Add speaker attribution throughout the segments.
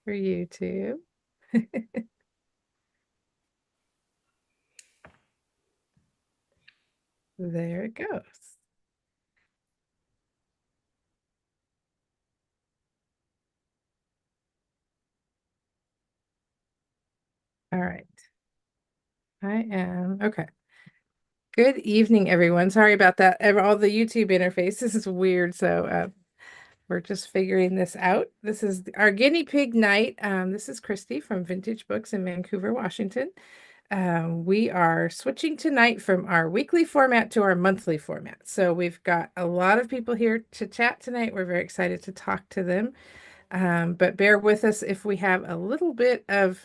Speaker 1: for YouTube. There it goes. All right. I am okay. Good evening, everyone. Sorry about that. All the YouTube interface. This is weird. So we're just figuring this out. This is our guinea pig night. This is Christy from Vintage Books in Vancouver, Washington. We are switching tonight from our weekly format to our monthly format. So we've got a lot of people here to chat tonight. We're very excited to talk to them. But bear with us if we have a little bit of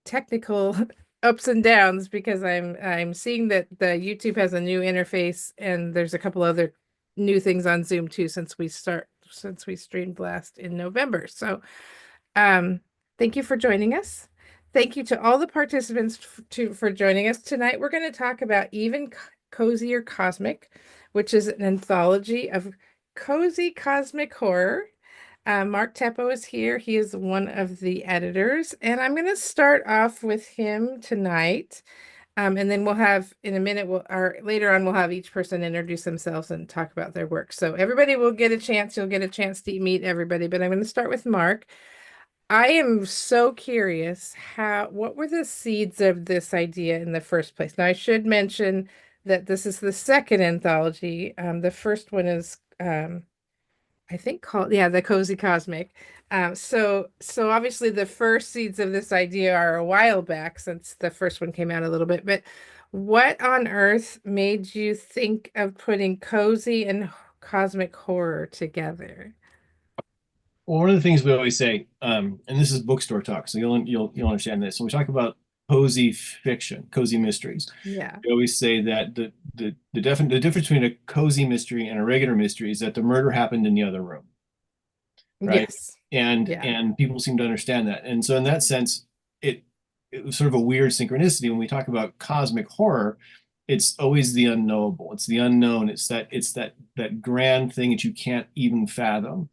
Speaker 1: technical ups and downs because I'm seeing that the YouTube has a new interface and there's a couple other new things on Zoom too since we streamed last in November. So thank you for joining us. Thank you to all the participants for joining us tonight. We're going to talk about Even Cozier Cosmic, which is an anthology of cozy cosmic horror. Mark Teppo is here. He is one of the editors, and I'm going to start off with him tonight. And then we'll have in a minute, later on, we'll have each person introduce themselves and talk about their work. So everybody will get a chance. You'll get a chance to meet everybody, but I'm going to start with Mark. I am so curious what were the seeds of this idea in the first place? Now, I should mention that this is the second anthology. The first one is I think called, yeah, the Cozy Cosmic. So obviously the first seeds of this idea are a while back since the first one came out a little bit, but what on earth made you think of putting cozy and cosmic horror together?
Speaker 2: Well, one of the things we always say, and this is bookstore talk, so you'll understand this. When we talk about cozy fiction, cozy mysteries,
Speaker 1: Yeah.
Speaker 2: we always say that the difference between a cozy mystery and a regular mystery is that the murder happened in the other room, right?
Speaker 1: Yes.
Speaker 2: And
Speaker 1: Yeah.
Speaker 2: and people seem to understand that. And so in that sense, it it was sort of a weird synchronicity when we talk about cosmic horror. It's always the unknowable. It's the unknown. It's that grand thing that you can't even fathom.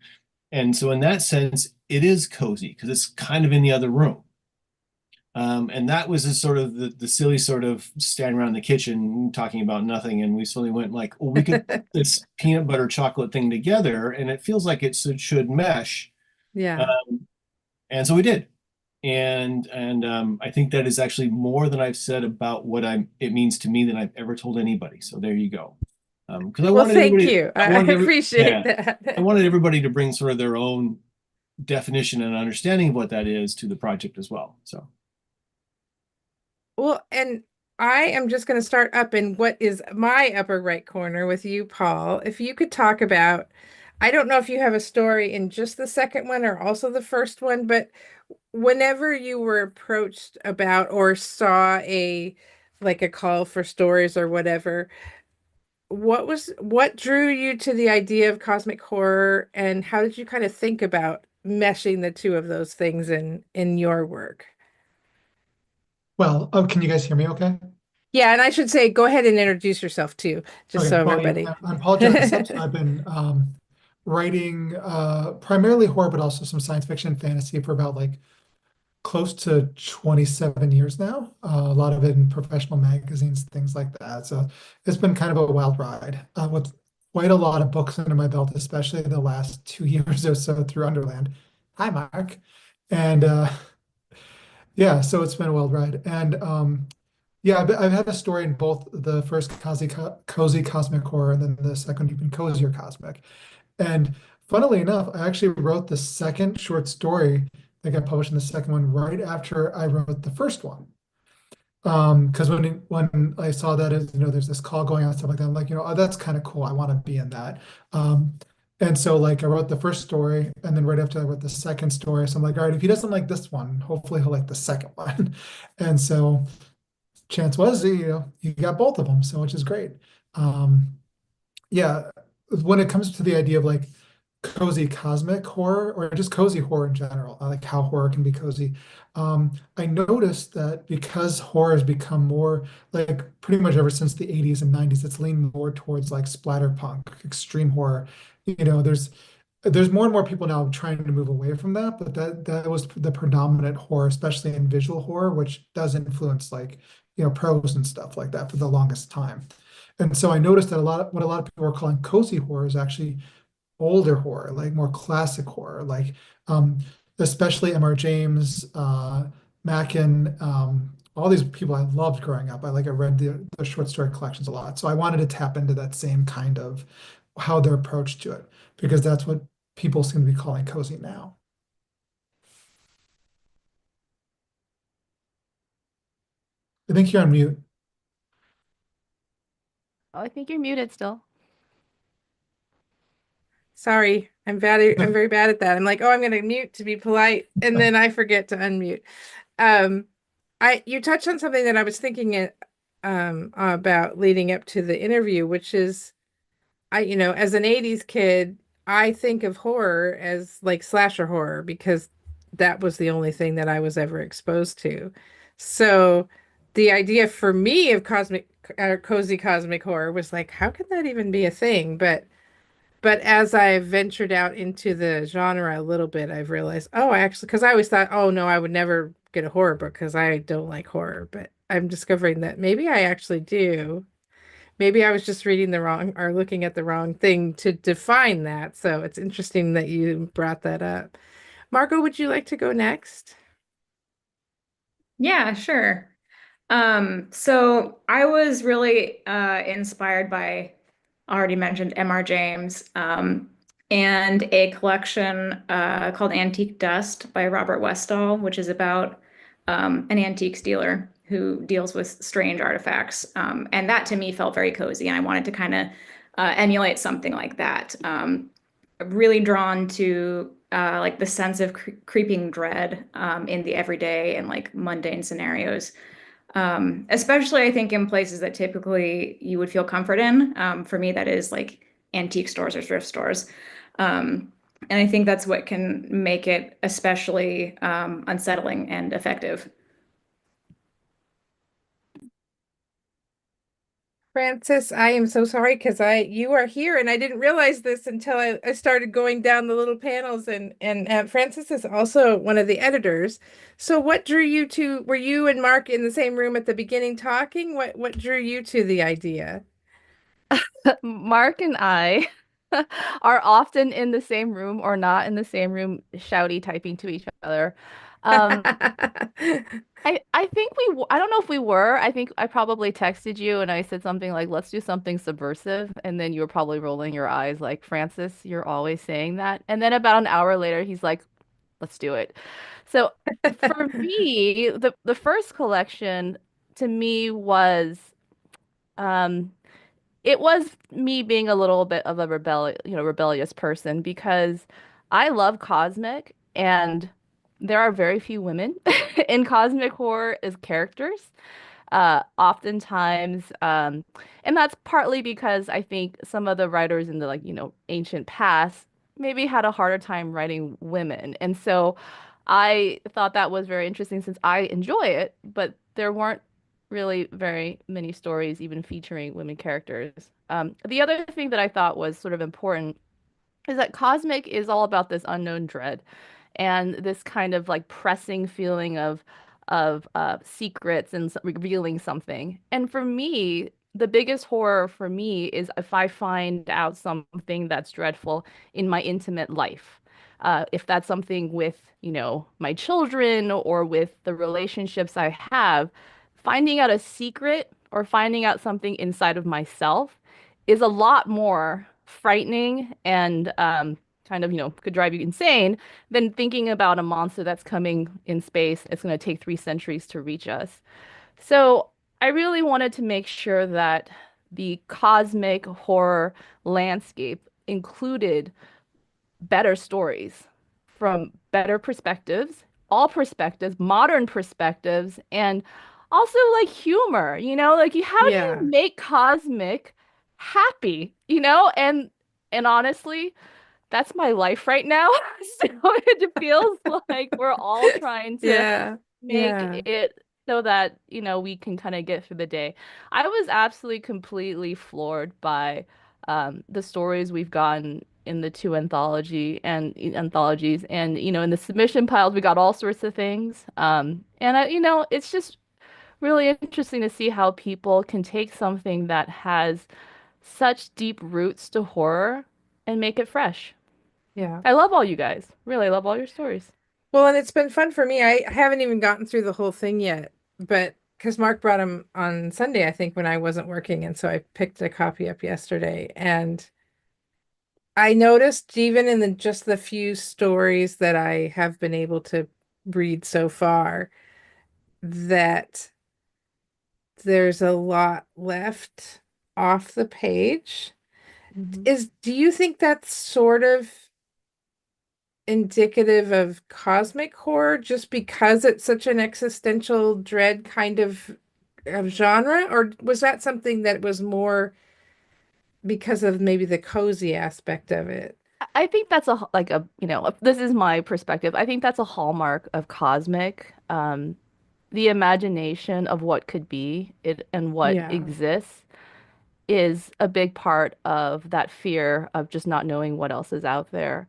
Speaker 2: And so in that sense, it is cozy because it's kind of in the other room. And that was a sort of the silly sort of standing around the kitchen talking about nothing. And we suddenly went like, well, we could put this peanut butter chocolate thing together and it feels like it should mesh.
Speaker 1: Yeah.
Speaker 2: Um, and so we did. And I think that is actually more than I've said about what it means to me than I've ever told anybody. So there you go. Because
Speaker 1: Well, thank you. I appreciate
Speaker 2: yeah, I
Speaker 1: that.
Speaker 2: wanted everybody to bring sort of their own definition and understanding of what that is to the project as well. So,
Speaker 1: Well, and I am just going to start up in what is my upper right corner with you, Paul. If you could talk about, I don't know if you have a story in just the second one or also the first one, but whenever you were approached about or saw like a call for stories or whatever, what drew you to the idea of cosmic horror and how did you kind of think about meshing the two of those things in your work?
Speaker 3: Well, oh, can you guys hear me okay?
Speaker 1: Yeah, and I should say, go ahead and introduce yourself too, just
Speaker 3: Okay,
Speaker 1: so
Speaker 3: well, yeah,
Speaker 1: everybody.
Speaker 3: I'm Paul Jessup. I've been writing primarily horror, but also some science fiction and fantasy for about like close to 27 years now. A lot of it in professional magazines, things like that. So it's been kind of a wild ride with quite a lot of books under my belt, especially the last 2 years or so through Underland. Hi, Mark. And yeah, so it's been a wild ride. And yeah, I've had a story in both the first cozy cosmic horror and then the second even cozier cosmic. And funnily enough, I actually wrote the second short story that got published in the second one right after I wrote the first one. Because when I saw that as there's this call going on, stuff like that, I'm like, oh, that's kind of cool. I want to be in that. And so like I wrote the first story, and then right after I wrote the second story, so I'm like, all right, if he doesn't like this one, hopefully he'll like the second one. And so chance was he got both of them, so which is great. Um, yeah, when it comes to the idea of like cozy cosmic horror or just cozy horror in general, I like how horror can be cozy. I noticed that because horror has become more like pretty much ever since the 80s and 90s, it's leaned more towards like splatterpunk, extreme horror. There's there's more and more people now trying to move away from that, but that was the predominant horror, especially in visual horror, which does influence like, prose and stuff like that for the longest time. And so I noticed that what a lot of people are calling cozy horror is actually older horror, like more classic horror, like um, especially M.R. James, Mackin, all these people I loved growing up. I read the short story collections a lot. So I wanted to tap into that same kind of how their approach to it, because that's what people seem to be calling cozy now. I think you're on mute.
Speaker 4: Oh, I think you're muted still.
Speaker 1: Sorry, I'm very bad at that. I'm like, oh, I'm gonna mute to be polite, and then I forget to unmute. Um, you touched on something that I was thinking about leading up to the interview, which is as an 80s kid, I think of horror as like slasher horror because that was the only thing that I was ever exposed to. So the idea for me of cozy cosmic horror was like, how can that even be a thing? But as I've ventured out into the genre a little bit, I've realized, oh, I actually, because I always thought, oh no, I would never get a horror book because I don't like horror. But I'm discovering that maybe I actually do. Maybe I was just reading the wrong or looking at the wrong thing to define that. So it's interesting that you brought that up. Margot, would you like to go next?
Speaker 5: Yeah, sure. So I was really inspired by already mentioned M.R. James, and a collection called Antique Dust by Robert Westall, which is about an antiques dealer who deals with strange artifacts. And that to me felt very cozy, and I wanted to kind of emulate something like that. Really drawn to like the sense of creeping dread in the everyday and like mundane scenarios. Especially I think in places that typically you would feel comfort in. For me, that is like antique stores or thrift stores. And I think that's what can make it especially unsettling and effective.
Speaker 1: Francis, I am so sorry because you are here and I didn't realize this until I started going down the little panels and Francis is also one of the editors. So what drew you to, were you and Mark in the same room at the beginning talking? What drew you to the idea?
Speaker 4: Mark and I are often in the same room or not in the same room, shouty typing to each other. Um, I think I don't know if we were. I think I probably texted you and I said something like, let's do something subversive. And then you were probably rolling your eyes like, Francis, you're always saying that. And then about an hour later, he's like, let's do it. So for me, the first collection to me was um it was me being a little bit of a rebellious person because I love cosmic and there are very few women in cosmic horror as characters. Oftentimes, and that's partly because I think some of the writers in the ancient past maybe had a harder time writing women. And so I thought that was very interesting since I enjoy it, but there weren't really very many stories even featuring women characters. The other thing that I thought was sort of important is that Cosmic is all about this unknown dread and this kind of like pressing feeling of secrets and revealing something. And for me, the biggest horror for me is if I find out something that's dreadful in my intimate life. If that's something with, my children or with the relationships I have, finding out a secret or finding out something inside of myself is a lot more frightening and kind of, could drive you insane than thinking about a monster that's coming in space. It's going to take 3 centuries to reach us. So I really wanted to make sure that the cosmic horror landscape included better stories from better perspectives, all perspectives, modern perspectives, and also like humor, like how do you
Speaker 1: Yeah.
Speaker 4: make cosmic happy, and honestly, that's my life right now. So it feels like we're all trying to
Speaker 1: Yeah.
Speaker 4: make
Speaker 1: Yeah.
Speaker 4: it so that, we can kind of get through the day. I was absolutely completely floored by the stories we've gotten in the two anthologies, and in the submission piles we got all sorts of things. And it's just really interesting to see how people can take something that has such deep roots to horror and make it fresh.
Speaker 1: Yeah.
Speaker 4: I love all you guys. Really, I love all your stories.
Speaker 1: Well, and it's been fun for me. I haven't even gotten through the whole thing yet, but because Mark brought them on Sunday, I think, when I wasn't working, and so I picked a copy up yesterday, and I noticed even in just the few stories that I have been able to read so far that there's a lot left off the page. Do you think that's sort of indicative of cosmic horror just because it's such an existential dread kind of genre, or was that something that was more because of maybe the cozy aspect of it?
Speaker 4: I think that's this is my perspective. I think that's a hallmark of cosmic. The imagination of what could be it and what
Speaker 1: Yeah.
Speaker 4: exists is a big part of that fear of just not knowing what else is out there.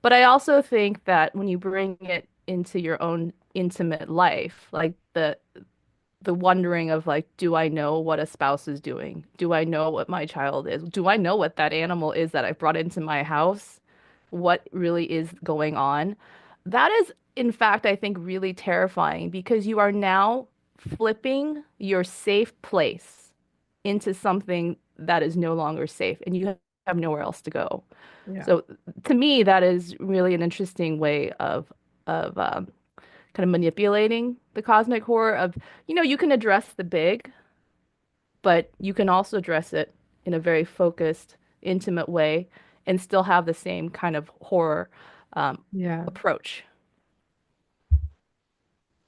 Speaker 4: But I also think that when you bring it into your own intimate life, like the wondering of like, do I know what a spouse is doing? Do I know what my child is? Do I know what that animal is that I brought into my house? What really is going on? That is, in fact, I think really terrifying because you are now flipping your safe place into something that is no longer safe and you have nowhere else to go.
Speaker 1: Yeah.
Speaker 4: So to me, that is really an interesting way of kind of manipulating the cosmic horror of, you can address the big, but you can also address it in a very focused, intimate way and still have the same kind of horror
Speaker 1: Yeah.
Speaker 4: approach.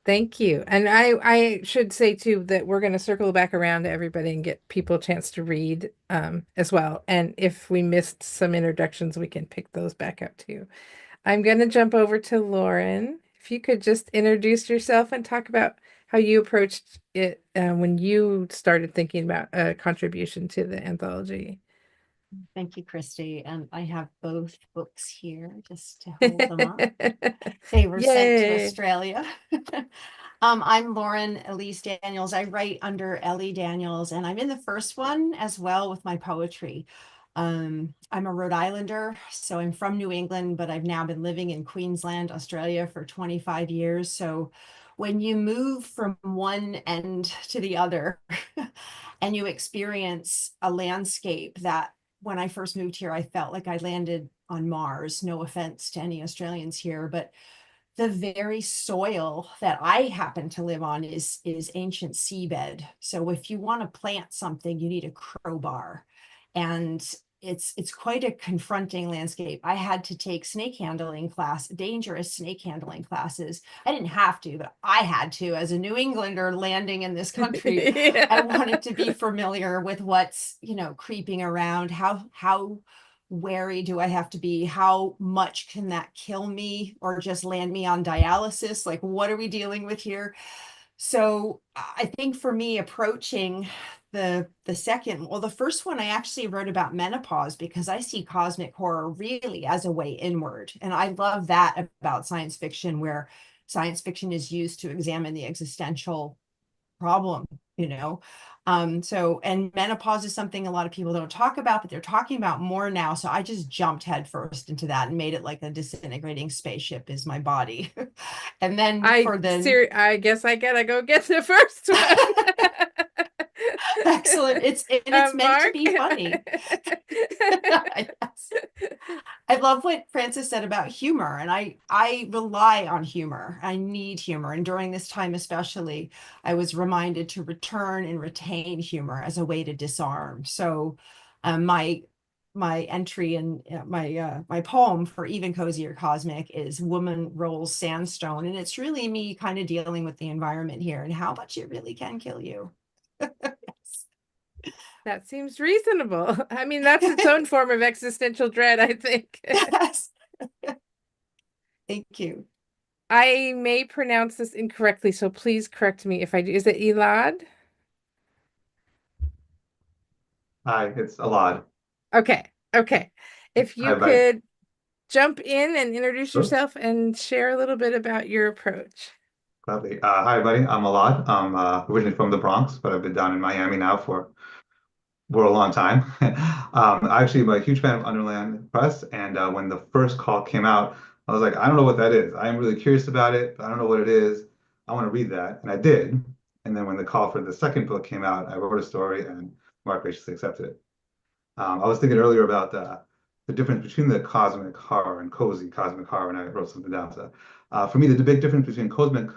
Speaker 1: Thank you. And I should say too that we're going to circle back around to everybody and get people a chance to read as well. And if we missed some introductions, we can pick those back up too. I'm going to jump over to Lauren. If you could just introduce yourself and talk about how you approached it when you started thinking about a contribution to the anthology.
Speaker 6: Thank you, Christy. And I have both books here just to hold them up. They were sent to
Speaker 1: Yay.
Speaker 6: Australia. I'm Lauren Elise Daniels. I write under Ellie Daniels, and I'm in the first one as well with my poetry. I'm a Rhode Islander, so I'm from New England, but I've now been living in Queensland, Australia for 25 years. So when you move from one end to the other and you experience a landscape that when I first moved here, I felt like I landed on Mars. No offense to any Australians here, but the very soil that I happen to live on is ancient seabed. So if you want to plant something, you need a crowbar. And it's quite a confronting landscape. I had to take dangerous snake handling classes. I didn't have to, but I had to. As a New Englander landing in this country,
Speaker 1: Yeah.
Speaker 6: I wanted to be familiar with what's, creeping around. How wary do I have to be? How much can that kill me or just land me on dialysis? Like, what are we dealing with here? So I think for me, approaching the first one I actually wrote about menopause because I see cosmic horror really as a way inward. And I love that about science fiction, where science fiction is used to examine the existential problem, and menopause is something a lot of people don't talk about, but they're talking about more now. So I just jumped headfirst into that and made it like a disintegrating spaceship is my body. And then
Speaker 1: I guess I gotta go get the first one.
Speaker 6: Excellent. It's meant
Speaker 1: Mark?
Speaker 6: to be funny. Yes. I love what Frances said about humor, and I rely on humor. I need humor, and during this time especially, I was reminded to return and retain humor as a way to disarm. So, my entry in my poem for Even Cozier Cosmic is "Woman Rolls Sandstone," and it's really me kind of dealing with the environment here and how much it really can kill you. Yes.
Speaker 1: That seems reasonable. I mean, that's its own form of existential dread, I think.
Speaker 6: Yes. Thank you.
Speaker 1: I may pronounce this incorrectly, so please correct me if I do. Is it Elad?
Speaker 7: Hi, it's Alad.
Speaker 1: Okay. if you
Speaker 7: Hi, buddy.
Speaker 1: could jump in and introduce
Speaker 7: Sure.
Speaker 1: yourself and share a little bit about your approach.
Speaker 7: Gladly. Hi, buddy. I'm Alad. I'm originally from the Bronx, but I've been down in Miami now for a long time. I actually am a huge fan of Underland Press, and when the first call came out, I was like, I don't know what that is. I'm really curious about it, but I don't know what it is. I want to read that, and I did. And then when the call for the second book came out, I wrote a story, and Mark graciously accepted it. I was thinking earlier about the difference between the cosmic horror and cozy cosmic horror, and I wrote something down. So, for me, the big difference between cosmic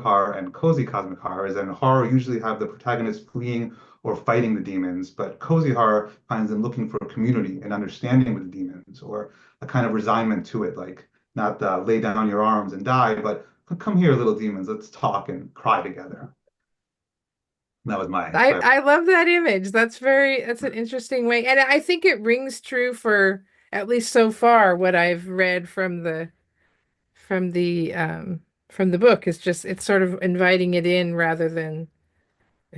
Speaker 7: horror and cozy cosmic horror is that in horror usually have the protagonist fleeing or fighting the demons, but cozy horror finds them looking for community and understanding with the demons, or a kind of resignment to it, like not lay down your arms and die, but come here, little demons, let's talk and cry together. That was my
Speaker 1: I love that image. That's an interesting way. And I think it rings true for at least so far what I've read from the book. Is just it's sort of inviting it in rather than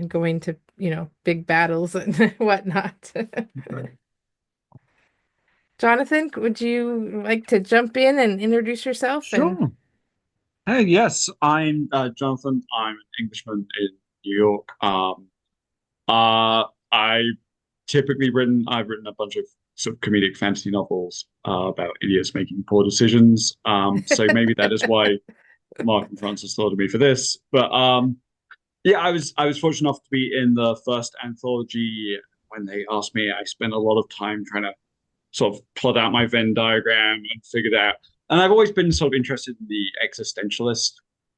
Speaker 1: going to, big battles and whatnot.
Speaker 7: Right.
Speaker 1: Jonathan, would you like to jump in and introduce yourself?
Speaker 8: Sure. Hey, yes, I'm Jonathan. I'm an Englishman in New York. I've written a bunch of sort of comedic fantasy novels about idiots making poor decisions. So maybe that is why Mark and Francis thought of me for this. But yeah, I was fortunate enough to be in the first anthology. When they asked me, I spent a lot of time trying to sort of plot out my Venn diagram and figure that out. And I've always been sort of interested in the existentialist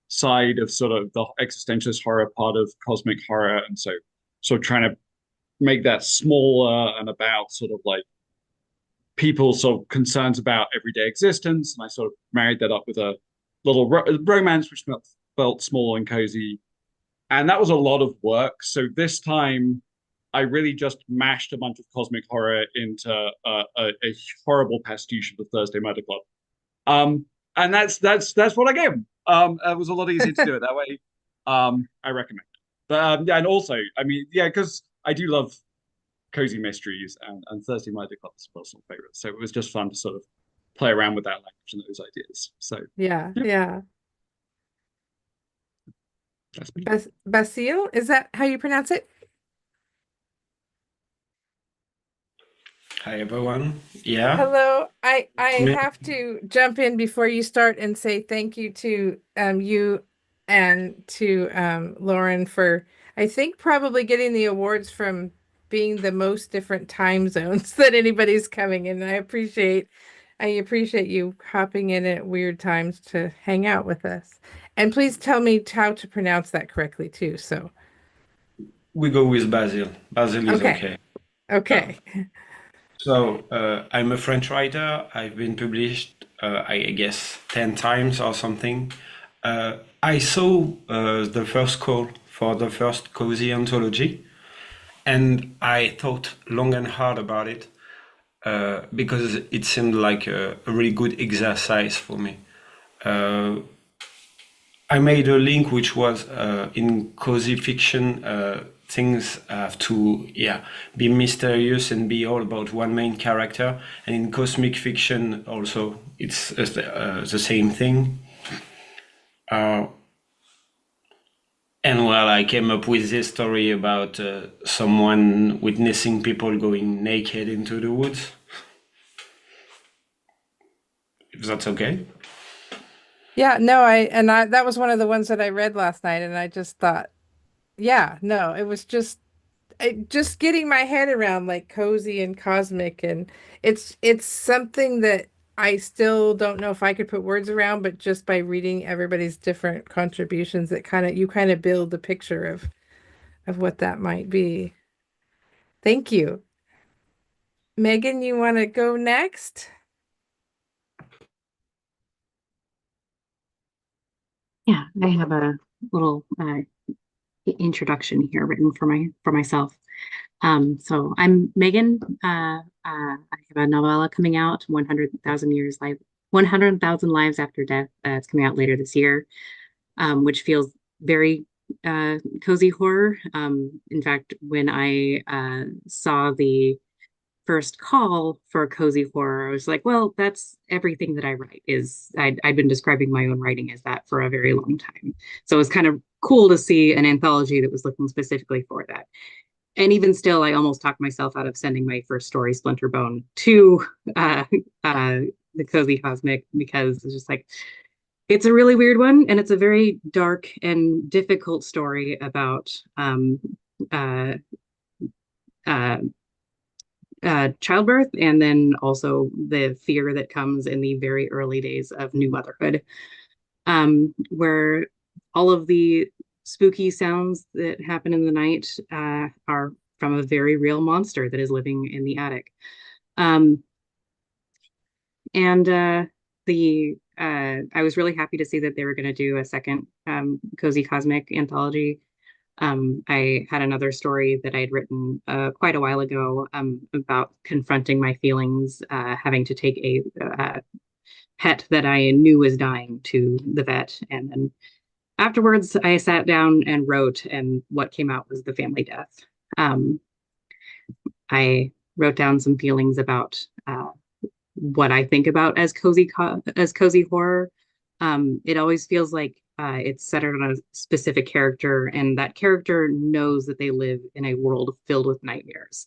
Speaker 8: side of sort of the existentialist horror part of cosmic horror, and so sort of trying to make that smaller and about sort of like people's sort of concerns about everyday existence. And I sort of married that up with a little romance, which felt small and cozy. And that was a lot of work. So this time, I really just mashed a bunch of cosmic horror into a horrible pastiche of the Thursday Murder Club. And that's what I gave them. It was a lot easier to do it that way. I recommend it. But yeah, and also, I mean, yeah, because I do love cozy mysteries, and Thursday Murder Club is a personal favorite. So it was just fun to sort of play around with that language and those ideas. So
Speaker 1: Yeah.
Speaker 8: that's me.
Speaker 1: Basile, is that how you pronounce it?
Speaker 9: Hi everyone. Yeah.
Speaker 1: Hello. I
Speaker 9: Me-
Speaker 1: have to jump in before you start and say thank you to you and to Lauren for, I think, probably getting the awards from being the most different time zones that anybody's coming in. I appreciate you hopping in at weird times to hang out with us. And please tell me how to pronounce that correctly too. So
Speaker 9: We go with Basile. Basile is
Speaker 1: Okay.
Speaker 9: okay.
Speaker 1: okay.
Speaker 9: So I'm a French writer. I've been published, I guess, 10 times or something. I saw the first call for the first cozy anthology, and I thought long and hard about it because it seemed like a really good exercise for me. I made a link which was in cozy fiction, things have to be mysterious and be all about one main character, and in cosmic fiction also it's the same thing. And well, I came up with this story about someone witnessing people going naked into the woods. If that's okay.
Speaker 1: Yeah, no, that was one of the ones that I read last night, and I just thought, yeah, no, it was just getting my head around like cozy and cosmic, and it's something that I still don't know if I could put words around, but just by reading everybody's different contributions, you kind of build a picture of what that might be. Thank you. Megan, you want to go next?
Speaker 10: Yeah, I have a little introduction here written for myself. So I'm Megan. I have a novella coming out, 100,000 Lives After Death. It's coming out later this year, which feels very cozy horror. In fact, when I saw the first call for cozy horror, I was like, well, that's everything that I write. I'd been describing my own writing as that for a very long time. So it was kind of cool to see an anthology that was looking specifically for that. And even still, I almost talked myself out of sending my first story, Splinter Bone, to the Cozy Cosmic, because it's just like, it's a really weird one, and it's a very dark and difficult story about uh, uh, childbirth, and then also the fear that comes in the very early days of new motherhood, where all of the spooky sounds that happen in the night are from a very real monster that is living in the attic. And I was really happy to see that they were going to do a second Cozy Cosmic anthology. I had another story that I'd written quite a while ago about confronting my feelings, having to take a pet that I knew was dying to the vet. And then afterwards, I sat down and wrote, and what came out was the family death. I wrote down some feelings about what I think about as cozy horror. It always feels like it's centered on a specific character, and that character knows that they live in a world filled with nightmares.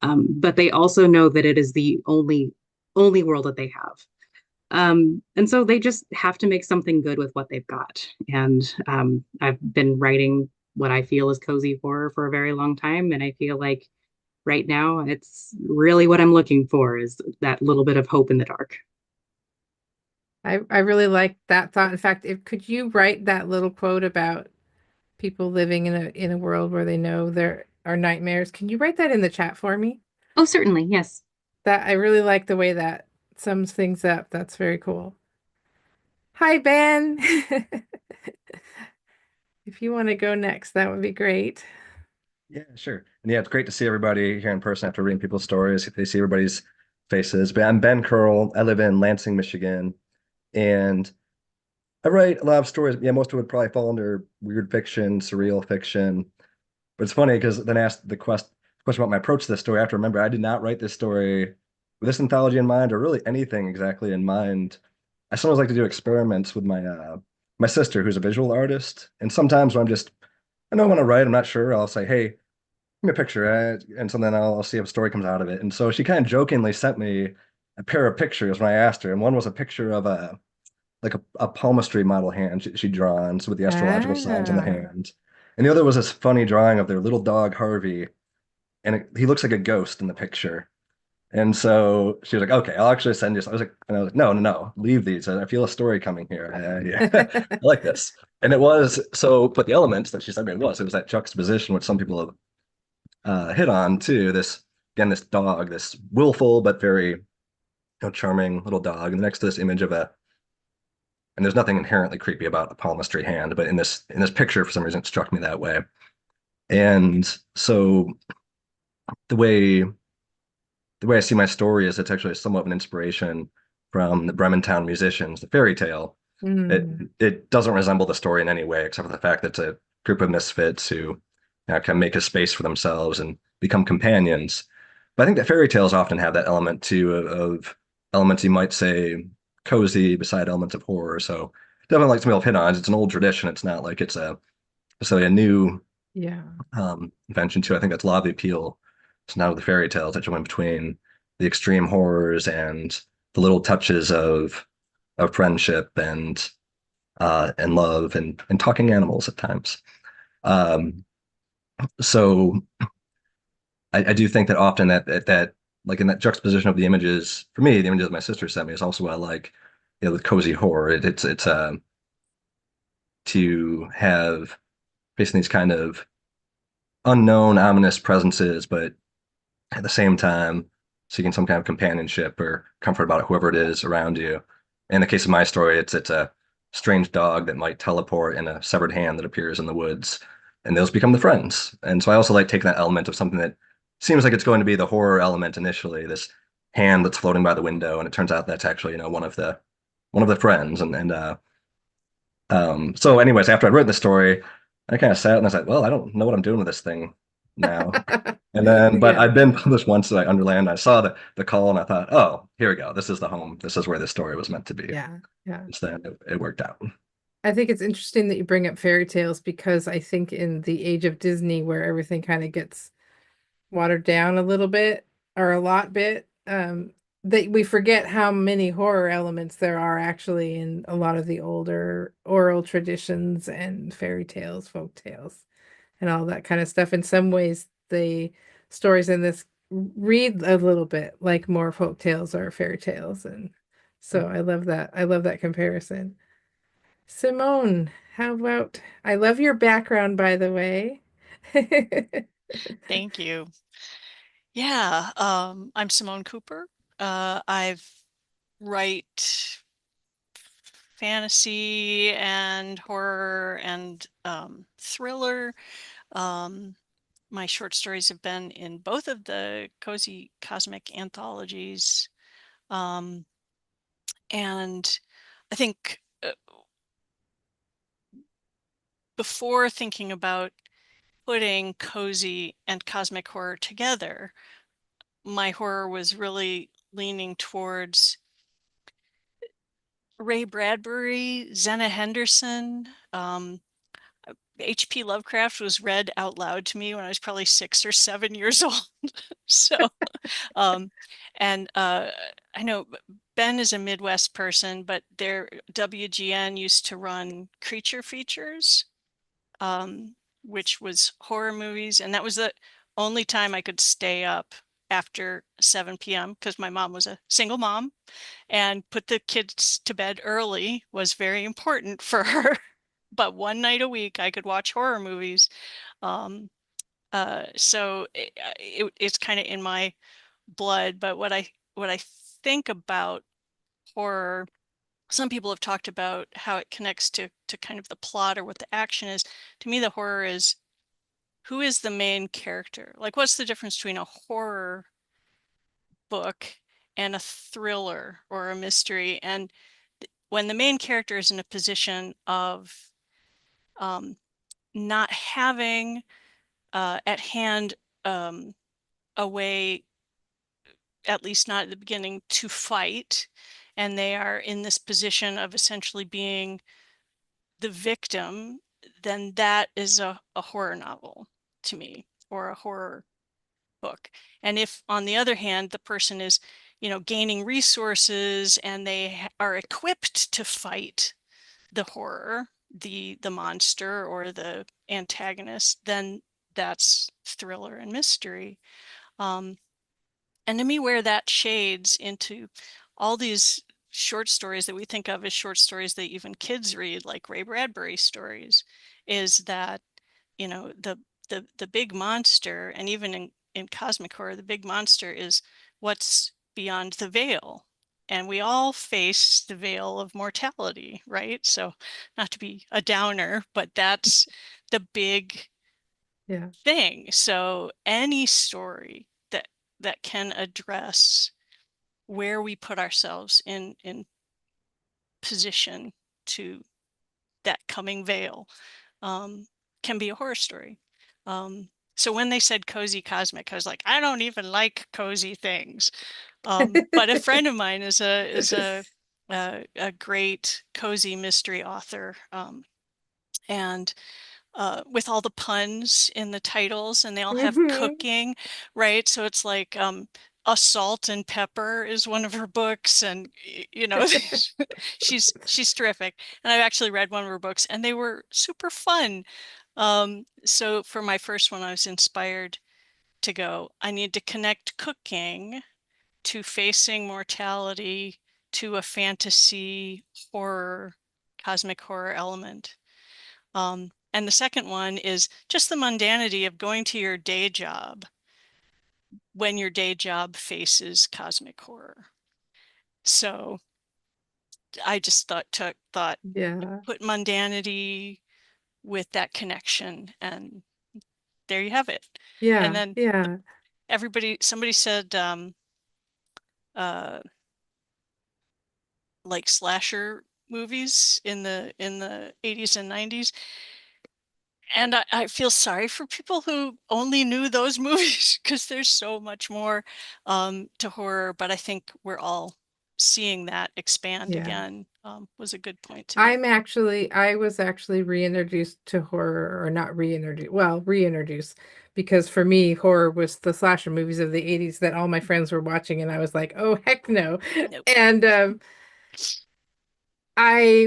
Speaker 10: But they also know that it is the only world that they have. And so they just have to make something good with what they've got. And I've been writing what I feel is cozy horror for a very long time, and I feel like right now it's really what I'm looking for, is that little bit of hope in the dark.
Speaker 1: I really like that thought. In fact, could you write that little quote about people living in a world where they know there are nightmares? Can you write that in the chat for me?
Speaker 10: Oh, certainly, yes.
Speaker 1: That I really like the way that sums things up. That's very cool. Hi, Ben. If you want to go next, that would be great.
Speaker 11: Yeah, sure. And yeah, it's great to see everybody here in person after reading people's stories. They see everybody's faces. But I'm Ben Curl. I live in Lansing, Michigan. And I write a lot of stories. Yeah, most of it would probably fall under weird fiction, surreal fiction. But it's funny because then I asked the question about my approach to this story. I have to remember I did not write this story with this anthology in mind, or really anything exactly in mind. I sometimes like to do experiments with my sister, who's a visual artist. And sometimes when I know I want to write, I'm not sure, I'll say, hey, give me a picture, and so then I'll see if a story comes out of it. And so she kind of jokingly sent me a pair of pictures when I asked her, and one was a picture of a palmistry model hand she'd drawn, so with the astrological signs on the hand. And the other was this funny drawing of their little dog, Harvey, and he looks like a ghost in the picture. And so she was like, okay, I'll actually send you. I was like, no, leave these. I feel a story coming here. Yeah, I like this. And it was so, but the elements that she sent me it was that juxtaposition, which some people have hit on too. This dog, this willful but very charming little dog. And next to this image of and there's nothing inherently creepy about a palmistry hand, but in this picture, for some reason, it struck me that way. And so the way I see my story is it's actually somewhat of an inspiration from the Brementown Musicians, the fairy tale. It doesn't resemble the story in any way, except for the fact that it's a group of misfits who can make a space for themselves and become companions. But I think that fairy tales often have that element too of elements you might say cozy beside elements of horror. So definitely like some people have hit on. It's an old tradition. It's not like it's necessarily a new invention too. I think that's a lot of the appeal. It's now the fairy tales that you in between the extreme horrors and the little touches of friendship and love and talking animals at times. So I do think that often that like in that juxtaposition of the images, for me, the images my sister sent me is also what I like, with cozy horror. It's to have facing these kind of unknown, ominous presences, but at the same time seeking some kind of companionship or comfort about whoever it is around you. In the case of my story, it's a strange dog that might teleport and a severed hand that appears in the woods, and those become the friends. And so I also like taking that element of something that seems like it's going to be the horror element initially, this hand that's floating by the window, and it turns out that's actually one of the friends. So anyways, after I'd written the story, I kind of sat and I was like, well, I don't know what I'm doing with this thing now. And then, but
Speaker 1: Yeah.
Speaker 11: I'd been published once that I underlined. I saw the call and I thought, oh, here we go. This is the home. This is where this story was meant to be.
Speaker 1: Yeah. Yeah.
Speaker 11: Instead, it worked out.
Speaker 1: I think it's interesting that you bring up fairy tales because I think in the age of Disney where everything kind of gets watered down a little bit or a lot bit, that we forget how many horror elements there are actually in a lot of the older oral traditions and fairy tales, folk tales, and all that kind of stuff. In some ways, the stories in this read a little bit like more folk tales or fairy tales, and so I love that. I love that comparison. Simone, how about I love your background, by the way.
Speaker 12: Thank you. Yeah, I'm Simone Cooper. I've write fantasy and horror and thriller. My short stories have been in both of the Cozy Cosmic anthologies. And I think before thinking about putting cozy and cosmic horror together, my horror was really leaning towards Ray Bradbury, Zena Henderson. H.P. Lovecraft was read out loud to me when I was probably 6 or 7 years old. So, and I know Ben is a Midwest person, but their WGN used to run creature features, which was horror movies. And that was the only time I could stay up after 7 p.m. because my mom was a single mom, and put the kids to bed early was very important for her. But one night a week I could watch horror movies. So it's kind of in my blood. But what I think about horror, some people have talked about how it connects to kind of the plot or what the action is. To me, the horror is who is the main character? Like, what's the difference between a horror book and a thriller or a mystery? And when the main character is in a position of not having at hand a way, at least not at the beginning, to fight, and they are in this position of essentially being the victim, then that is a horror novel to me, or a horror book. And if, on the other hand, the person is, gaining resources and they are equipped to fight the horror, the monster or the antagonist, then that's thriller and mystery. And to me, where that shades into all these short stories that we think of as short stories that even kids read, like Ray Bradbury stories, is that, the big monster, and even in cosmic horror, the big monster is what's beyond the veil. And we all face the veil of mortality, right? So not to be a downer, but that's the big thing. So any story that can address where we put ourselves in position to that coming veil can be a horror story. So when they said cozy cosmic, I was like, I don't even like cozy things. But a friend of mine is a great cozy mystery author, and with all the puns in the titles, and they all have cooking, right? So it's like A Salt and Pepper is one of her books, and she's terrific. And I've actually read one of her books, and they were super fun. So for my first one, I was inspired to go, I need to connect cooking to facing mortality to a fantasy horror, cosmic horror element. And the second one is just the mundanity of going to your day job when your day job faces cosmic horror. So I just thought put mundanity with that connection, and there you have it. And then somebody said like slasher movies in the 80s and 90s. And I feel sorry for people who only knew those movies because there's so much more to horror. But I think we're all seeing that expand again. Was a good point to make.
Speaker 1: I was actually reintroduced to horror, or not reintroduced, well, reintroduced, because for me, horror was the slasher movies of the 80s that all my friends were watching, and I was like, oh, heck no.
Speaker 12: Nope.
Speaker 1: And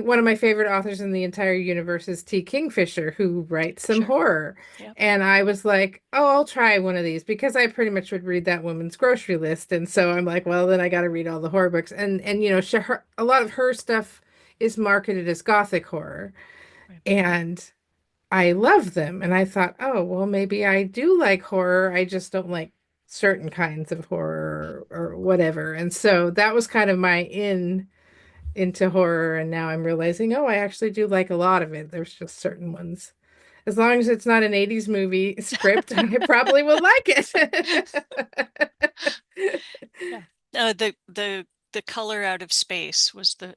Speaker 1: one of my favorite authors in the entire universe is T. Kingfisher, who writes some horror.
Speaker 12: Yep.
Speaker 1: And I was like, oh, I'll try one of these, because I pretty much would read that woman's grocery list. And so I'm like, well, then I got to read all the horror books. And you know, a lot of her stuff is marketed as gothic horror.
Speaker 12: Right.
Speaker 1: And I love them. And I thought, oh, well, maybe I do like horror. I just don't like certain kinds of horror or whatever. And so that was kind of my into horror, and now I'm realizing, oh, I actually do like a lot of it. There's just certain ones. As long as it's not an 80s movie script, I probably will like it.
Speaker 12: Yeah. The Color Out of Space was the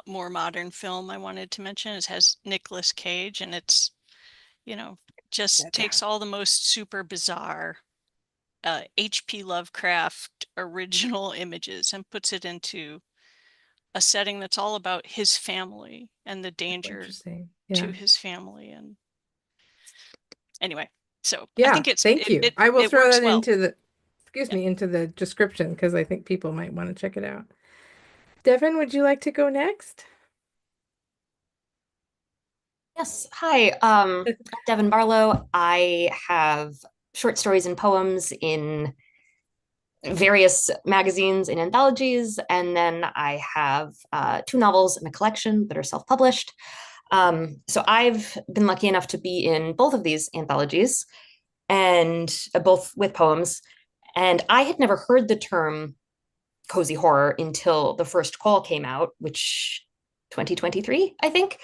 Speaker 12: more modern film I wanted to mention. It has Nicolas Cage, and it's, you know, just takes all the most super bizarre H.P. Lovecraft original images and puts it into a setting that's all about his family and the danger to his family. And anyway, so I think it's
Speaker 1: thank you. I will throw that into the
Speaker 12: me
Speaker 1: into the description, because I think people might want to check it out. Devin, would you like to go next?
Speaker 13: Yes. Hi, I'm Devin Barlow. I have short stories and poems in various magazines and anthologies, and then I have 2 novels in a collection that are self-published. So I've been lucky enough to be in both of these anthologies, and both with poems. And I had never heard the term cozy horror until the first call came out, which 2023, I think.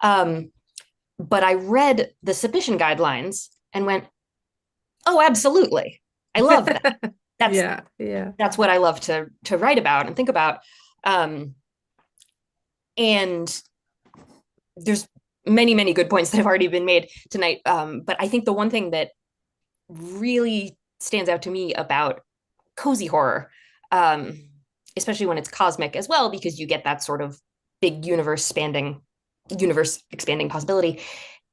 Speaker 13: But I read the submission guidelines and went, oh, absolutely. I love that. That's what I love to write about and think about. And there's many, many good points that have already been made tonight. But I think the one thing that really stands out to me about cozy horror, especially when it's cosmic as well, because you get that sort of big universe expanding possibility,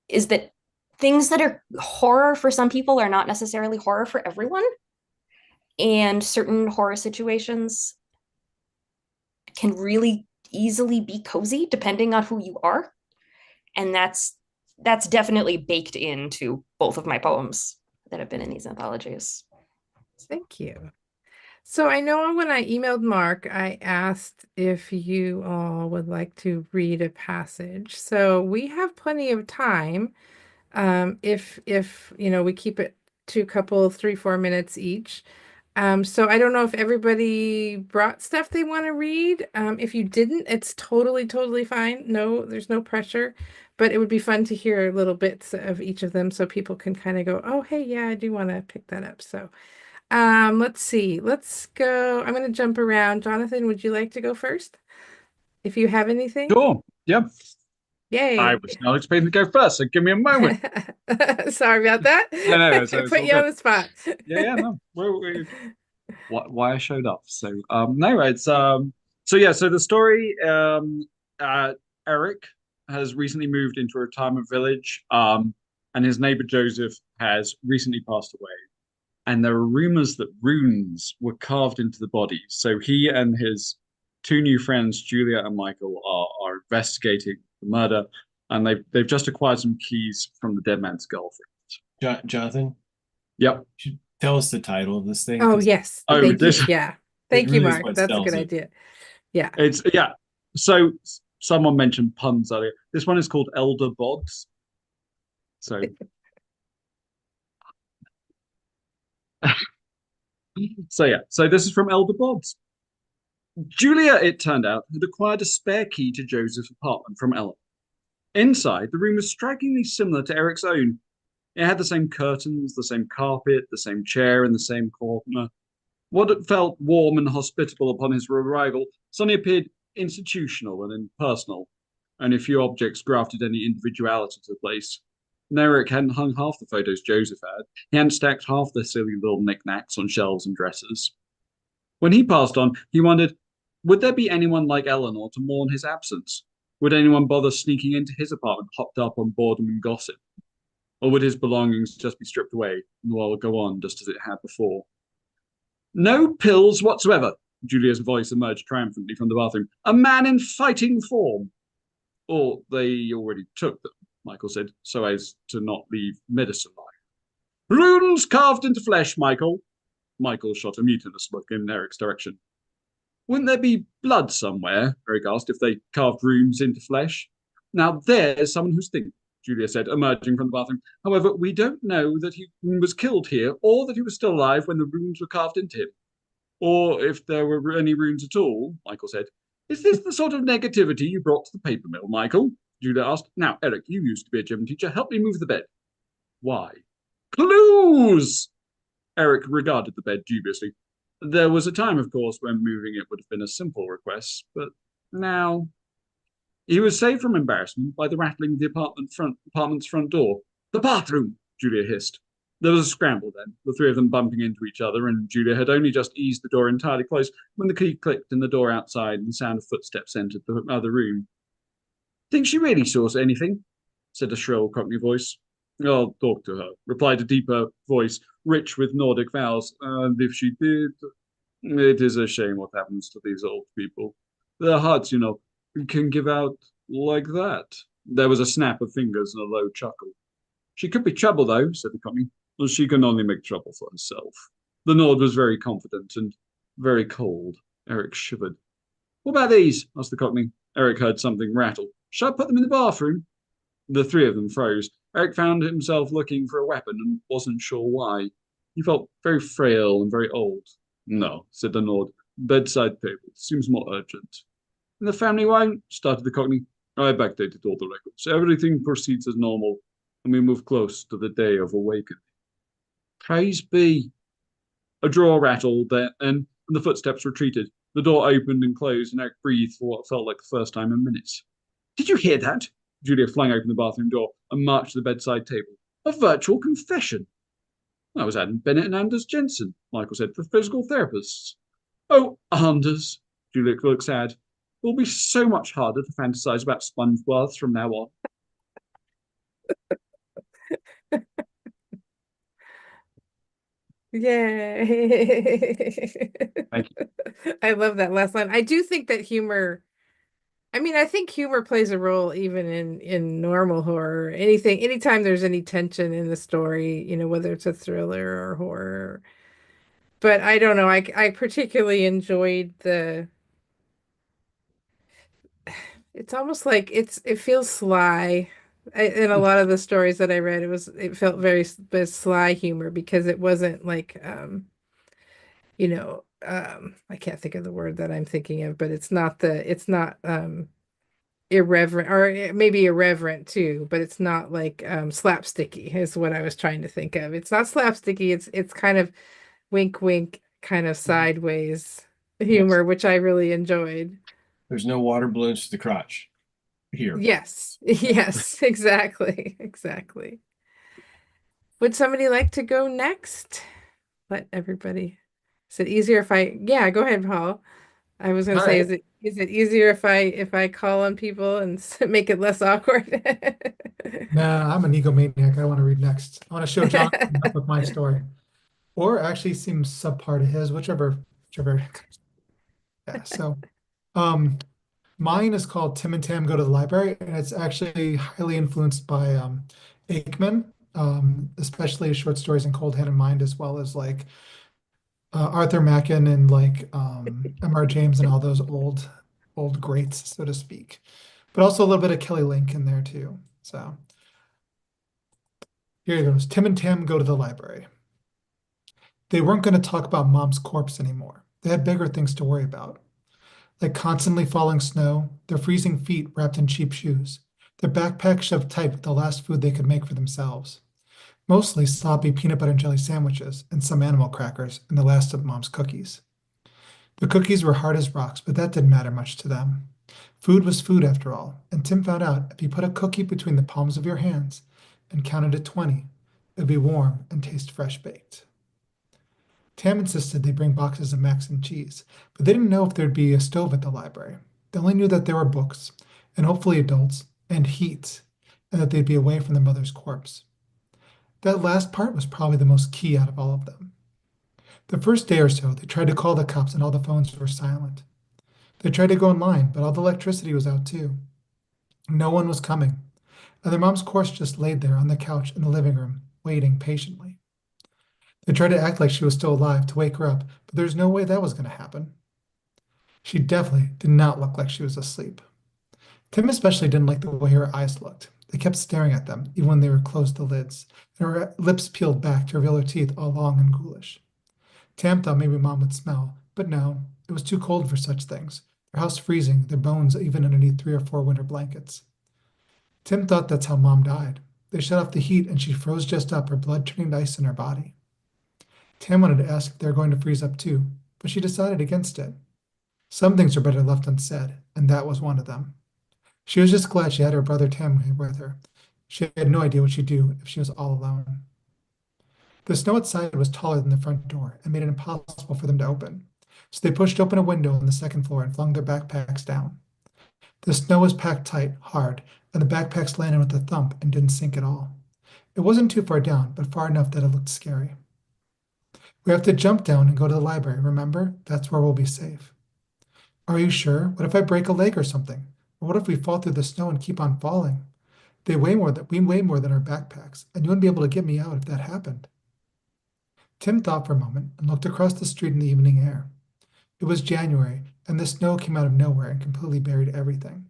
Speaker 13: is that things that are horror for some people are not necessarily horror for everyone. And certain horror situations can really easily be cozy depending on who you are. And that's definitely baked into both of my poems that have been in these anthologies.
Speaker 1: Thank you. So I know when I emailed Mark, I asked if you all would like to read a passage. So we have plenty of time. If you know, we keep it to a couple, 3-4 minutes each. So I don't know if everybody brought stuff they want to read. If you didn't, it's totally fine. No, there's no pressure, but it would be fun to hear little bits of each of them so people can kind of go, oh, hey, yeah, I do want to pick that up. So let's see. Let's go. I'm going to jump around. Jonathan, would you like to go first? If you have anything?
Speaker 8: Sure. Yeah.
Speaker 1: Yay.
Speaker 8: I was not expecting to go first, so give me a moment.
Speaker 1: Sorry about that.
Speaker 8: No, so
Speaker 1: put you on the spot.
Speaker 8: No. Why I showed up. So no, it's so the story, Eric has recently moved into a retirement village, and his neighbor Joseph has recently passed away. And there are rumors that runes were carved into the bodies. So he and his 2 new friends, Julia and Michael, are investigating the murder, and they've just acquired some keys from the dead man's girlfriend.
Speaker 2: Jonathan?
Speaker 8: Yep.
Speaker 2: Tell us the title of this thing.
Speaker 1: Oh, yes. Thank you. Yeah. Thank you, Mark. That's a good idea. Yeah.
Speaker 8: So someone mentioned puns earlier. This one is called Elder Bods. So so this is from Elder Bods. Julia, it turned out, had acquired a spare key to Joseph's apartment from Ella. Inside, the room was strikingly similar to Eric's own. It had the same curtains, the same carpet, the same chair in the same corner. What felt warm and hospitable upon his arrival suddenly appeared institutional and impersonal. Only a few objects grafted any individuality to the place. And Eric hadn't hung half the photos Joseph had. He hadn't stacked half the silly little knickknacks on shelves and dressers. When he passed on, he wondered, would there be anyone like Eleanor to mourn his absence? Would anyone bother sneaking into his apartment hopped up on boredom and gossip? Or would his belongings just be stripped away and the world go on just as it had before? No pills whatsoever, Julia's voice emerged triumphantly from the bathroom. A man in fighting form. Or they already took them, Michael said, so as to not leave medicine lying. Runes carved into flesh, Michael. Michael shot a mutinous look in Eric's direction. Wouldn't there be blood somewhere, Eric asked, if they carved runes into flesh? Now there's someone who's thinking, Julia said, emerging from the bathroom. However, we don't know that he was killed here or that he was still alive when the runes were carved into him. Or if there were any runes at all, Michael said. Is this the sort of negativity you brought to the paper mill, Michael? Julia asked. Now, Eric, you used to be a gym teacher. Help me move the bed. Why? Clues! Eric regarded the bed dubiously. There was a time, of course, when moving it would have been a simple request, but now... He was saved from embarrassment by the rattling of the apartment's front door. The bathroom, Julia hissed. There was a scramble then, the three of them bumping into each other, and Julia had only just eased the door entirely closed when the key clicked in the door outside and the sound of footsteps entered the other room. Think she really saw anything? Said a shrill Cockney voice. I'll talk to her, replied a deeper voice, rich with Nordic vowels. And if she did, it is a shame what happens to these old people. Their hearts, can give out like that. There was a snap of fingers and a low chuckle. She could be trouble, though, said the Cockney. Well, she can only make trouble for herself. The Nord was very confident and very cold. Eric shivered. What about these? Asked the Cockney. Eric heard something rattle. Shall I put them in the bathroom? The three of them froze. Eric found himself looking for a weapon and wasn't sure why. He felt very frail and very old. No, said the Nord. Bedside table. Seems more urgent. And the family won't, started the Cockney. I backdated all the records. Everything proceeds as normal, and we move close to the day of awakening. Praise be. A drawer rattled there, and the footsteps retreated. The door opened and closed, and Eric breathed for what felt like the first time in minutes. Did you hear that? Julia flung open the bathroom door and marched to the bedside table. A virtual confession. I was adding Bennett and Anders Jensen, Michael said, for physical therapists. Oh, Anders, Julia looked sad. It will be so much harder to fantasize about sponge baths from now on.
Speaker 1: Yay.
Speaker 8: Thank you.
Speaker 1: I love that last line. I do think that humor, I think humor plays a role even in normal horror. Anytime there's any tension in the story, whether it's a thriller or horror. But I don't know, I particularly enjoyed it's almost like it feels sly. In a lot of the stories that I read, it felt very sly humor because it wasn't like I can't think of the word that I'm thinking of, but it's not irreverent, or maybe irreverent too, but it's not like slapsticky is what I was trying to think of. It's not slapsticky, it's kind of wink wink, kind of sideways humor, which I really enjoyed.
Speaker 2: There's no water balloons to the crotch here.
Speaker 1: Yes, exactly. Would somebody like to go next? Let everybody. Is it easier if yeah, go ahead, Paul. I was gonna say, is it easier if I call on people and make it less awkward?
Speaker 3: Nah, I'm an egomaniac. I want to read next. I want to show John up with my story. Or actually seems subpar to his, whichever. Yeah, so mine is called Tim and Tam Go to the Library, and it's actually highly influenced by Aikman, especially short stories in Cold Hand in Mind, as well as like Arthur Machen and like M.R. James and all those old greats, so to speak. But also a little bit of Kelly Link in there too. So here it goes. Tim and Tam go to the library. They weren't going to talk about Mom's corpse anymore. They had bigger things to worry about, like constantly falling snow, their freezing feet wrapped in cheap shoes, their backpacks shoved tight with the last food they could make for themselves. Mostly sloppy peanut butter and jelly sandwiches and some animal crackers and the last of Mom's cookies. The cookies were hard as rocks, but that didn't matter much to them. Food was food after all, and Tim found out if you put a cookie between the palms of your hands, and counted to 20. It would be warm and taste fresh baked. Tam insisted they bring boxes of mac and cheese, but they didn't know if there'd be a stove at the library. They only knew that there were books, and hopefully adults, and heat, and that they'd be away from their mother's corpse. That last part was probably the most key out of all of them. The first day or so, they tried to call the cops and all the phones were silent. They tried to go online, but all the electricity was out too. No one was coming, and their mom's corpse just laid there on the couch in the living room, waiting patiently. They tried to act like she was still alive to wake her up, but there's no way that was going to happen. She definitely did not look like she was asleep. Tim especially didn't like the way her eyes looked. They kept staring at them, even when they were closed the lids, and her lips peeled back to reveal her teeth all long and ghoulish. Tam thought maybe Mom would smell, but no, it was too cold for such things. Their house freezing, their bones even underneath 3 or 4 winter blankets. Tim thought that's how Mom died. They shut off the heat and she froze just up, her blood turning to ice in her body. Tam wanted to ask if they were going to freeze up too, but she decided against it. Some things are better left unsaid, and that was one of them. She was just glad she had her brother Tim with her. She had no idea what she'd do if she was all alone. The snow outside was taller than the front door and made it impossible for them to open, so they pushed open a window on the second floor and flung their backpacks down. The snow was packed tight, hard, and the backpacks landed with a thump and didn't sink at all. It wasn't too far down, but far enough that it looked scary. We have to jump down and go to the library, remember? That's where we'll be safe. Are you sure? What if I break a leg or something? Or what if we fall through the snow and keep on falling? We weigh more than our backpacks, and you wouldn't be able to get me out if that happened. Tim thought for a moment and looked across the street in the evening air. It was January, and the snow came out of nowhere and completely buried everything.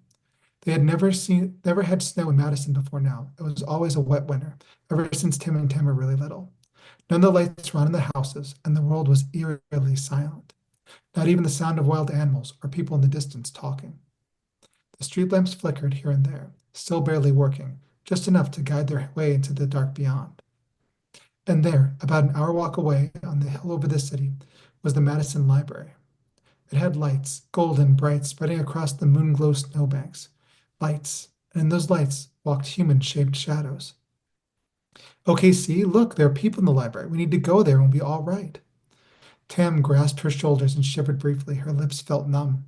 Speaker 3: They had never had snow in Madison before now. It was always a wet winter, ever since Tim and Tam were really little. None of the lights were on in the houses, and the world was eerily silent. Not even the sound of wild animals or people in the distance talking. The street lamps flickered here and there, still barely working, just enough to guide their way into the dark beyond. And there, about an hour walk away on the hill over the city, was the Madison Library. It had lights, golden bright, spreading across the moon-glow snowbanks. Lights, and in those lights walked human-shaped shadows. Okay, see, look, there are people in the library. We need to go there and we'll be all right. Tam grasped her shoulders and shivered briefly. Her lips felt numb.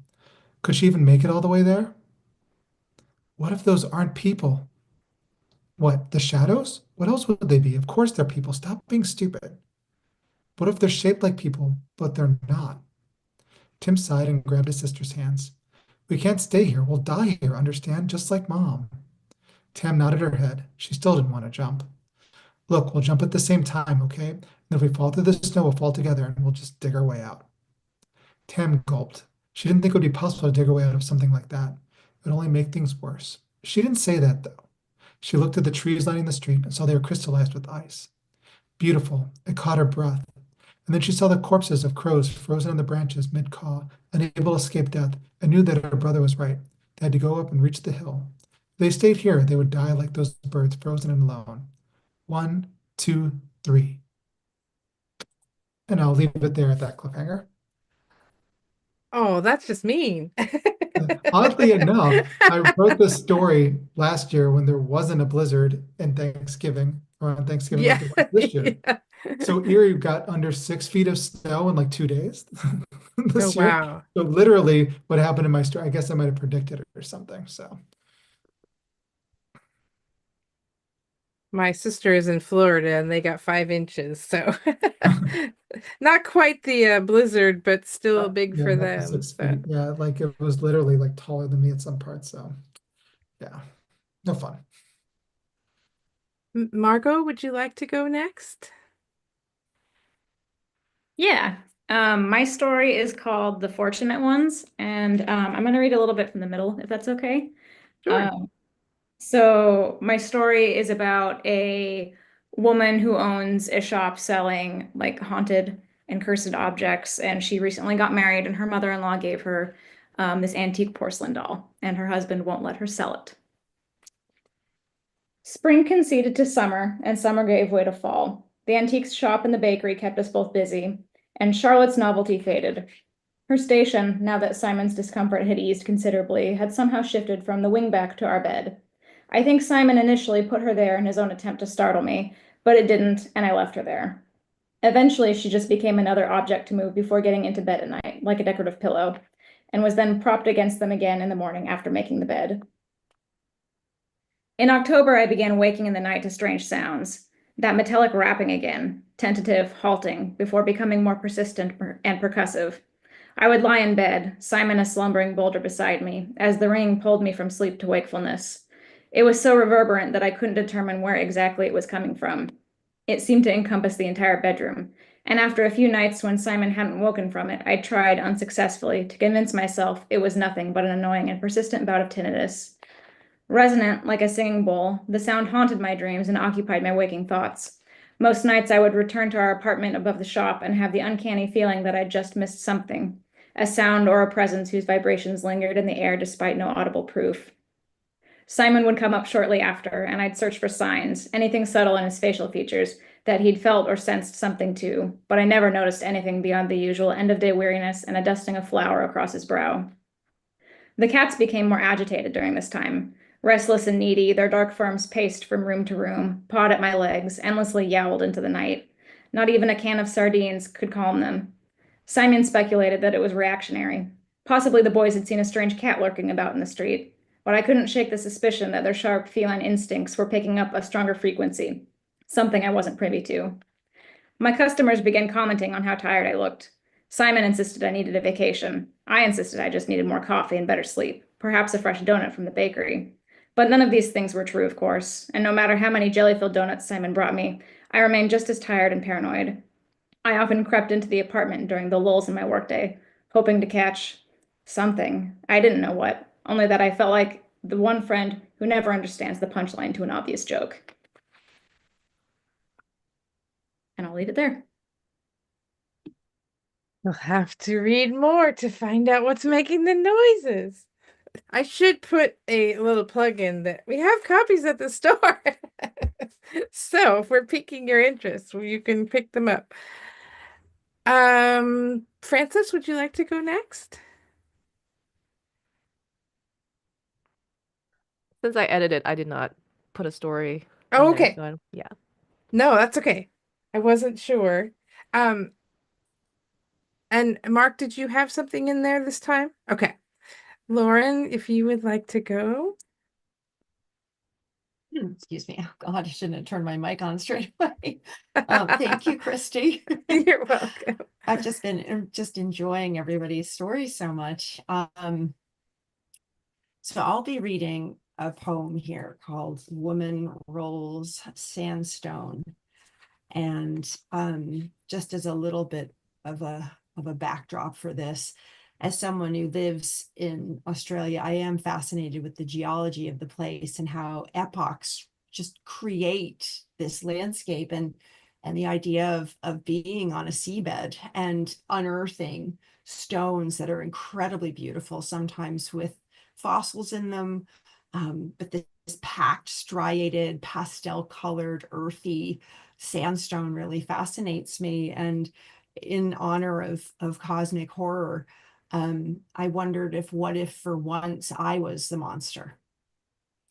Speaker 3: Could she even make it all the way there? What if those aren't people? What, the shadows? What else would they be? Of course they're people. Stop being stupid. What if they're shaped like people, but they're not? Tim sighed and grabbed his sister's hands. We can't stay here. We'll die here, understand? Just like Mom. Tam nodded her head. She still didn't want to jump. Look, we'll jump at the same time, okay? And if we fall through the snow, we'll fall together and we'll just dig our way out. Tam gulped. She didn't think it would be possible to dig her way out of something like that. It would only make things worse. She didn't say that, though. She looked at the trees lining the street and saw they were crystallized with ice. Beautiful. It caught her breath. And then she saw the corpses of crows frozen on the branches mid-caw, unable to escape death, and knew that her brother was right. They had to go up and reach the hill. If they stayed here, they would die like those birds, frozen and alone. 1, 2, 3. And I'll leave it there at that cliffhanger.
Speaker 1: Oh, that's just mean.
Speaker 3: Oddly enough, I wrote this story last year when there wasn't a blizzard in Thanksgiving, or on Thanksgiving like there was this year.
Speaker 1: Yeah.
Speaker 3: So Erie got under 6 feet of snow in like 2 days this
Speaker 1: Oh,
Speaker 3: year.
Speaker 1: wow.
Speaker 3: So literally what happened in my story, I guess I might have predicted it or something. So
Speaker 1: My sister is in Florida and they got 5 inches, so not quite the blizzard, but still big
Speaker 3: yeah,
Speaker 1: for
Speaker 3: not the
Speaker 1: them.
Speaker 3: 6
Speaker 1: So
Speaker 3: feet. Yeah, like it was literally like taller than me at some parts. So yeah, no fun.
Speaker 1: Margot, would you like to go next?
Speaker 5: Yeah. My story is called The Fortunate Ones, and I'm going to read a little bit from the middle, if that's okay.
Speaker 1: Sure.
Speaker 5: So my story is about a woman who owns a shop selling like haunted and cursed objects, and she recently got married, and her mother-in-law gave her this antique porcelain doll, and her husband won't let her sell it. Spring conceded to summer, and summer gave way to fall. The antiques shop and the bakery kept us both busy, and Charlotte's novelty faded. Her station, now that Simon's discomfort had eased considerably, had somehow shifted from the wingback to our bed. I think Simon initially put her there in his own attempt to startle me, but it didn't, and I left her there. Eventually, she just became another object to move before getting into bed at night, like a decorative pillow, and was then propped against them again in the morning after making the bed. In October, I began waking in the night to strange sounds. That metallic rapping again, tentative, halting, before becoming more persistent and percussive. I would lie in bed, Simon a slumbering boulder beside me, as the ringing pulled me from sleep to wakefulness. It was so reverberant that I couldn't determine where exactly it was coming from. It seemed to encompass the entire bedroom, and after a few nights when Simon hadn't woken from it, I tried unsuccessfully to convince myself it was nothing but an annoying and persistent bout of tinnitus. Resonant like a singing bowl, the sound haunted my dreams and occupied my waking thoughts. Most nights I would return to our apartment above the shop and have the uncanny feeling that I'd just missed something, a sound or a presence whose vibrations lingered in the air despite no audible proof. Simon would come up shortly after, and I'd search for signs, anything subtle in his facial features, that he'd felt or sensed something too, but I never noticed anything beyond the usual end-of-day weariness and a dusting of flour across his brow. The cats became more agitated during this time. Restless and needy, their dark forms paced from room to room, pawed at my legs, endlessly yowled into the night. Not even a can of sardines could calm them. Simon speculated that it was reactionary. Possibly the boys had seen a strange cat lurking about in the street, but I couldn't shake the suspicion that their sharp feline instincts were picking up a stronger frequency, something I wasn't privy to. My customers began commenting on how tired I looked. Simon insisted I needed a vacation. I insisted I just needed more coffee and better sleep, perhaps a fresh donut from the bakery. But none of these things were true, of course, and no matter how many jelly-filled donuts Simon brought me, I remained just as tired and paranoid. I often crept into the apartment during the lulls in my workday, hoping to catch something. I didn't know what, only that I felt like the one friend who never understands the punchline to an obvious joke. And I'll leave it there.
Speaker 1: You'll have to read more to find out what's making the noises. I should put a little plug in that we have copies at the store. So if we're piquing your interest, you can pick them up. Francis, would you like to go next?
Speaker 4: Since I edited, I did not put a story
Speaker 1: Oh,
Speaker 4: in there,
Speaker 1: okay.
Speaker 4: so yeah.
Speaker 1: No, that's okay. I wasn't sure. And Mark, did you have something in there this time? Okay. Lauren, if you would like to go.
Speaker 6: Excuse me. Oh God, I shouldn't have turned my mic on straight away. Thank you, Christy.
Speaker 1: You're welcome.
Speaker 6: I've just been just enjoying everybody's stories so much. So I'll be reading a poem here called Woman Rolls Sandstone. And just as a little bit of a backdrop for this, as someone who lives in Australia, I am fascinated with the geology of the place and how epochs just create this landscape, and the idea of being on a seabed and unearthing stones that are incredibly beautiful, sometimes with fossils in them, but this packed, striated, pastel colored, earthy sandstone really fascinates me. And in honor of cosmic horror, I wondered what if for once I was the monster.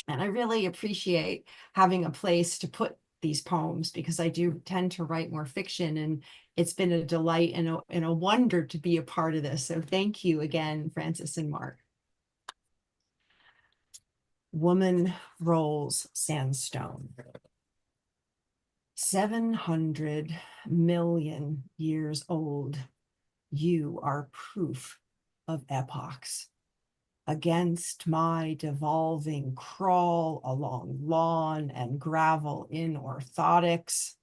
Speaker 6: And I really appreciate having a place to put these poems, because I do tend to write more fiction, and it's been a delight and a wonder to be a part of this. So thank you again, Francis and Mark. Woman Rolls Sandstone. 700 million years old, you are proof of epochs. Against my devolving crawl along lawn and gravel in orthotics,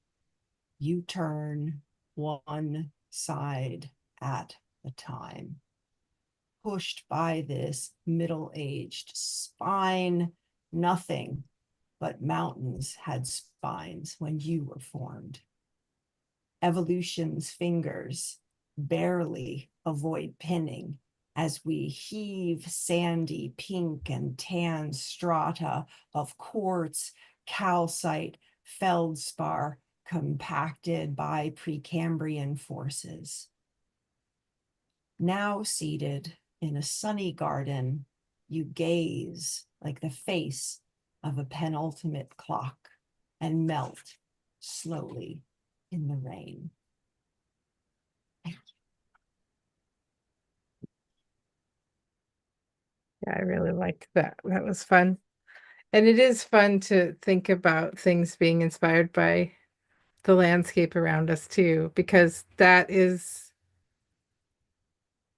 Speaker 6: you turn one side at a time. Pushed by this middle-aged spine, nothing but mountains had spines when you were formed. Evolution's fingers barely avoid pinning as we heave sandy pink and tan strata of quartz, calcite, feldspar compacted by Precambrian forces. Now seated in a sunny garden, you gaze like the face of a penultimate clock and melt slowly in the rain.
Speaker 1: Yeah, I really liked that. That was fun. And it is fun to think about things being inspired by the landscape around us too, because that is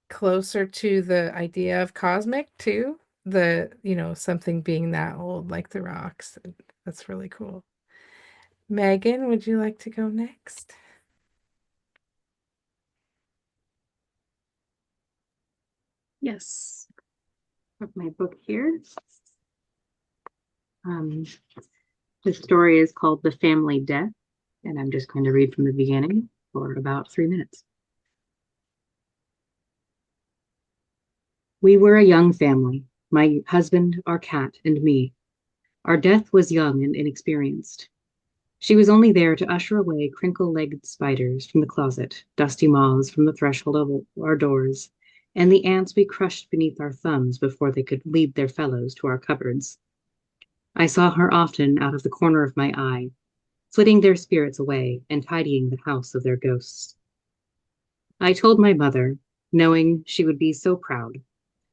Speaker 1: closer to the idea of cosmic too. The, something being that old like the rocks. That's really cool. Megan, would you like to go next?
Speaker 10: Yes. Have my book here. The story is called The Family Death, and I'm just going to read from the beginning for about 3 minutes. We were a young family, my husband, our cat, and me. Our death was young and inexperienced. She was only there to usher away crinkle-legged spiders from the closet, dusty moths from the threshold of our doors, and the ants we crushed beneath our thumbs before they could lead their fellows to our cupboards. I saw her often out of the corner of my eye, flitting their spirits away and tidying the house of their ghosts. I told my mother, knowing she would be so proud,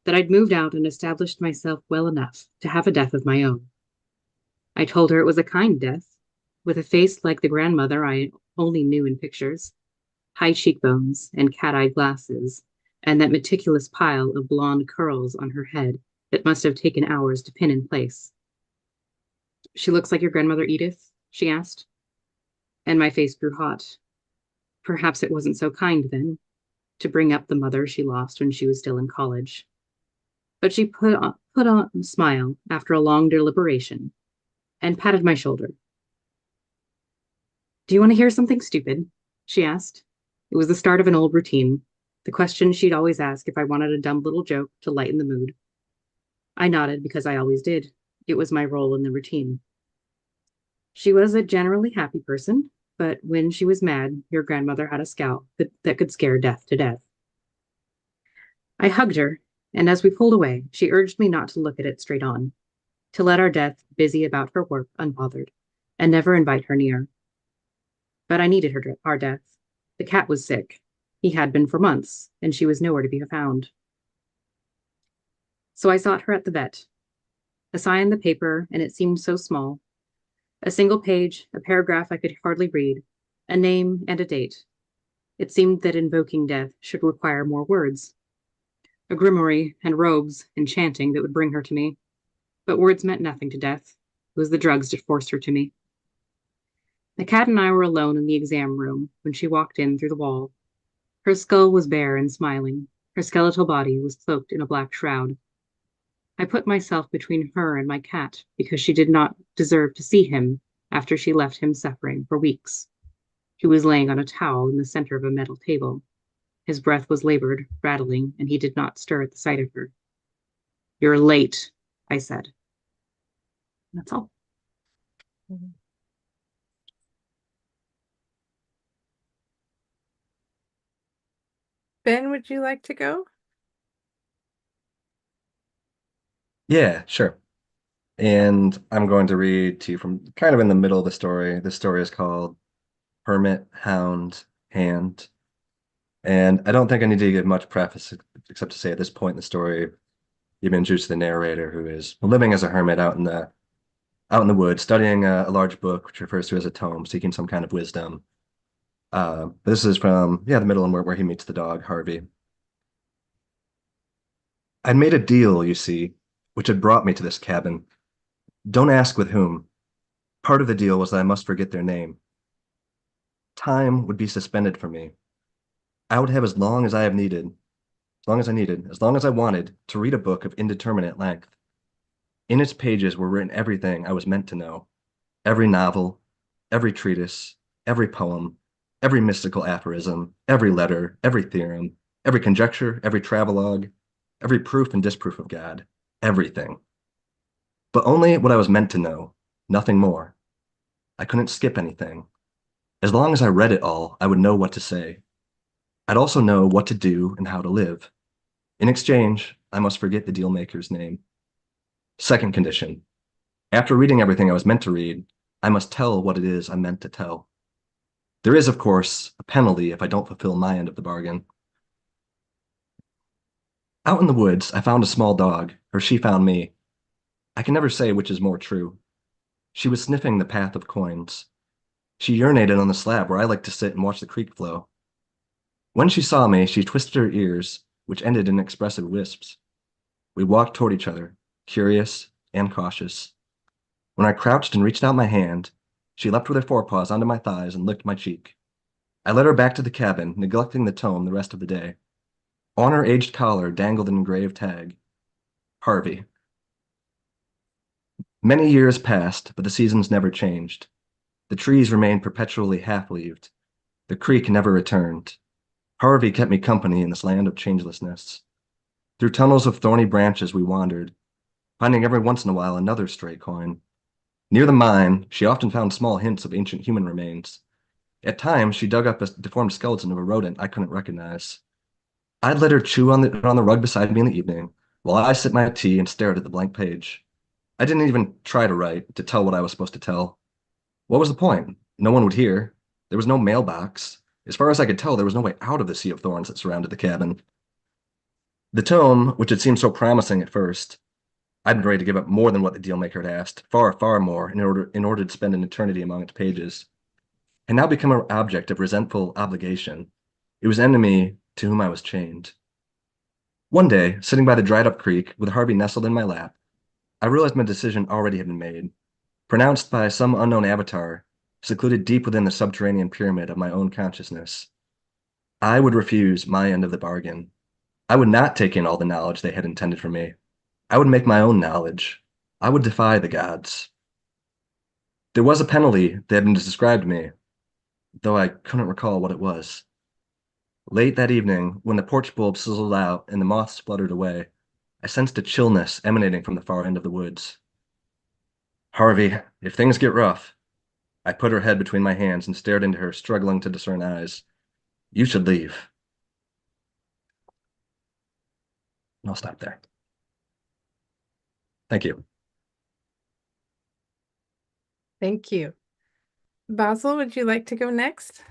Speaker 10: that I'd moved out and established myself well enough to have a death of my own. I told her it was a kind death, with a face like the grandmother I only knew in pictures, high cheekbones and cat-eye glasses, and that meticulous pile of blonde curls on her head that must have taken hours to pin in place. She looks like your grandmother Edith? She asked. And my face grew hot. Perhaps it wasn't so kind then, to bring up the mother she lost when she was still in college. But she put on a smile after a long deliberation and patted my shoulder. Do you want to hear something stupid? She asked. It was the start of an old routine, the question she'd always ask if I wanted a dumb little joke to lighten the mood. I nodded because I always did. It was my role in the routine. She was a generally happy person, but when she was mad, your grandmother had a scowl that could scare death to death. I hugged her, and as we pulled away, she urged me not to look at it straight on, to let our death busy about her work unbothered, and never invite her near. But I needed our death. The cat was sick. He had been for months, and she was nowhere to be found. So I sought her at the vet. A sign in the paper, and it seemed so small. A single page, a paragraph I could hardly read, a name and a date. It seemed that invoking death should require more words. A grimoire and robes and chanting that would bring her to me. But words meant nothing to death. It was the drugs that forced her to me. The cat and I were alone in the exam room when she walked in through the wall. Her skull was bare and smiling. Her skeletal body was cloaked in a black shroud. I put myself between her and my cat because she did not deserve to see him after she left him suffering for weeks. He was laying on a towel in the center of a metal table. His breath was labored, rattling, and he did not stir at the sight of her. You're late, I said. That's all.
Speaker 1: Ben, would you like to go?
Speaker 11: Yeah, sure. And I'm going to read to you from kind of in the middle of the story. The story is called Hermit, Hound, Hand. And I don't think I need to give much preface except to say at this point in the story, you've been introduced to the narrator who is living as a hermit out in the woods, studying a large book, which refers to as a tome, seeking some kind of wisdom. This is from, the middle and where he meets the dog, Harvey. I'd made a deal, you see, which had brought me to this cabin. Don't ask with whom. Part of the deal was that I must forget their name. Time would be suspended for me. I would have as long as I needed, as long as I wanted, to read a book of indeterminate length. In its pages were written everything I was meant to know. Every novel, every treatise, every poem, every mystical aphorism, every letter, every theorem, every conjecture, every travelogue, every proof and disproof of God, everything. But only what I was meant to know, nothing more. I couldn't skip anything. As long as I read it all, I would know what to say. I'd also know what to do and how to live. In exchange, I must forget the deal maker's name. Second condition, After reading everything I was meant to read, I must tell what it is I'm meant to tell. There is, of course, a penalty if I don't fulfill my end of the bargain. Out in the woods, I found a small dog, or she found me. I can never say which is more true. She was sniffing the path of coins. She urinated on the slab where I like to sit and watch the creek flow. When she saw me, she twisted her ears, which ended in expressive wisps. We walked toward each other, curious and cautious. When I crouched and reached out my hand, she leapt with her forepaws onto my thighs and licked my cheek. I led her back to the cabin, neglecting the tome the rest of the day. On her aged collar dangled an engraved tag. Harvey. Many years passed, but the seasons never changed. The trees remained perpetually half-leaved. The creek never returned. Harvey kept me company in this land of changelessness. Through tunnels of thorny branches we wandered, finding every once in a while another stray coin. Near the mine, she often found small hints of ancient human remains. At times, she dug up a deformed skeleton of a rodent I couldn't recognize. I'd let her chew on the rug beside me in the evening, while I sipped my tea and stared at the blank page. I didn't even try to write, to tell what I was supposed to tell. What was the point? No one would hear. There was no mailbox. As far as I could tell, there was no way out of the sea of thorns that surrounded the cabin. The tome, which had seemed so promising at first, I'd been ready to give up more than what the dealmaker had asked, far, far more, in order to spend an eternity among its pages, had now become an object of resentful obligation. It was an enemy to whom I was chained. One day, sitting by the dried-up creek, with Harvey nestled in my lap, I realized my decision already had been made, pronounced by some unknown avatar, secluded deep within the subterranean pyramid of my own consciousness. I would refuse my end of the bargain. I would not take in all the knowledge they had intended for me. I would make my own knowledge. I would defy the gods. There was a penalty that had been described to me, though I couldn't recall what it was. Late that evening, when the porch bulb sizzled out and the moths fluttered away, I sensed a chillness emanating from the far end of the woods. Harvey, if things get rough. I put her head between my hands and stared into her, struggling to discern eyes. You should leave. I'll stop there. Thank you.
Speaker 1: Thank you. Basile, would you like to go next?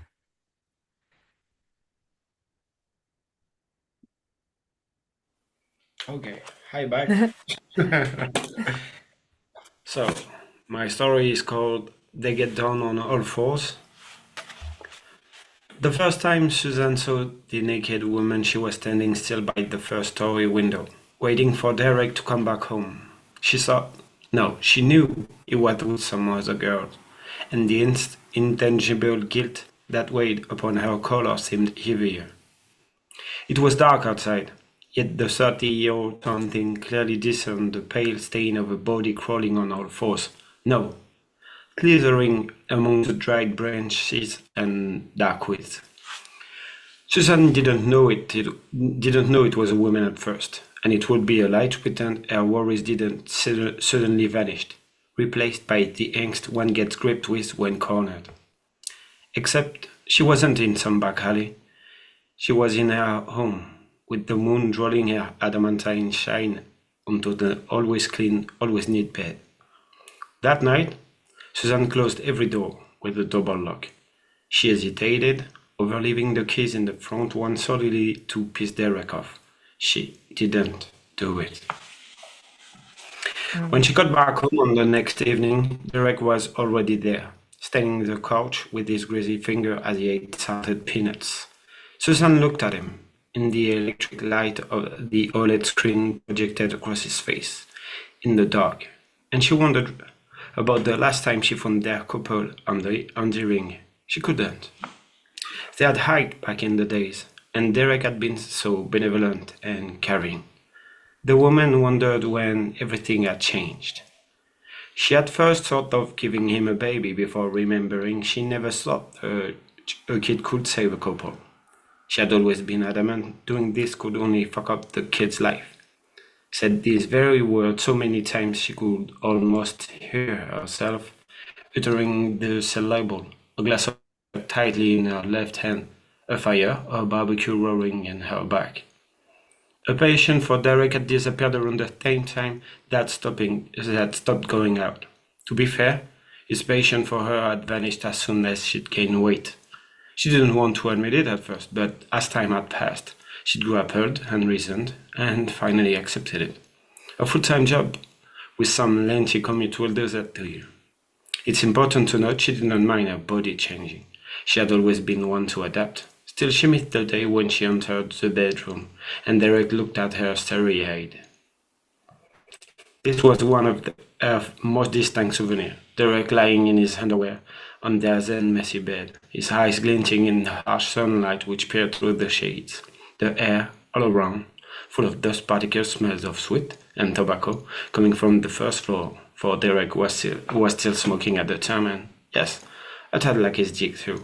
Speaker 9: Okay, hi back. So, my story is called They Get Down on All Fours. The first time Susan saw the naked woman, she was standing still by the first story window, waiting for Derek to come back home. She thought, no, she knew he was with some other girl, and the intangible guilt that weighed upon her collar seemed heavier. It was dark outside, yet the 30-year-old something clearly discerned the pale stain of a body crawling on all fours. No, slithering among the dried branches and dark weeds. Susan didn't know it was a woman at first, and it would be a light pretend her worries didn't suddenly vanish, replaced by the angst one gets gripped with when cornered. Except she wasn't in some back alley. She was in her home, with the moon drawing her adamantine shine onto the always clean, always neat bed. That night, Susan closed every door with a double lock. She hesitated, over leaving the keys in the front one solely to piss Derek off. She didn't do it. When she got back home on the next evening, Derek was already there, standing on the couch with his greasy finger as he ate salted peanuts. Susan looked at him, in the electric light of the OLED screen projected across his face, in the dark, and she wondered about the last time she found their couple on the ring. She couldn't. They had hiked back in the days, and Derek had been so benevolent and caring. The woman wondered when everything had changed. She had first thought of giving him a baby before remembering she never thought a kid could save a couple. She had always been adamant doing this could only fuck up the kid's life. Said these very words so many times she could almost hear herself uttering the syllable, a glass of tightly in her left hand, a fire or barbecue roaring in her back. A patient for Derek had disappeared around the same time that stopped going out. To be fair, his patient for her had vanished as soon as she'd gained weight. She didn't want to admit it at first, but as time had passed, she'd grappled and reasoned, and finally accepted it. A full-time job with some lengthy commute will do that to you. It's important to note she didn't mind her body changing. She had always been one to adapt. Still, she missed the day when she entered the bedroom, and Derek looked at her starry-eyed. This was one of her most distinct souvenirs. Derek lying in his underwear on their then messy bed, his eyes glinting in the harsh sunlight which peered through the shades. The air, all around, full of dust particles, smells of sweat and tobacco, coming from the first floor, for Derek was still smoking at the time, and yes, a tad like his dick too.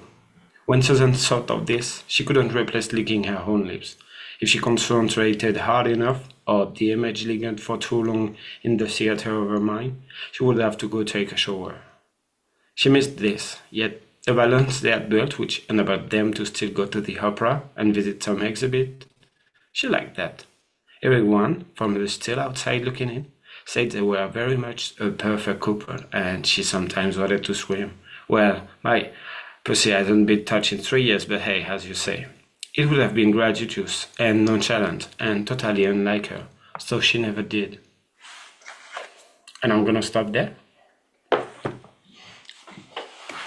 Speaker 9: When Susan thought of this, she couldn't replace licking her own lips. If she concentrated hard enough, or the image lingered for too long in the theater of her mind, she would have to go take a shower. She missed this, yet the balance they had built, which enabled them to still go to the opera and visit some exhibit, she liked that. Everyone, from the still outside looking in, said they were very much a perfect couple, and she sometimes wanted to scream. Well, my pussy hasn't been touched in 3 years, but hey, as you say. It would have been gratuitous and nonchalant and totally unlike her, so she never did. And I'm gonna stop there.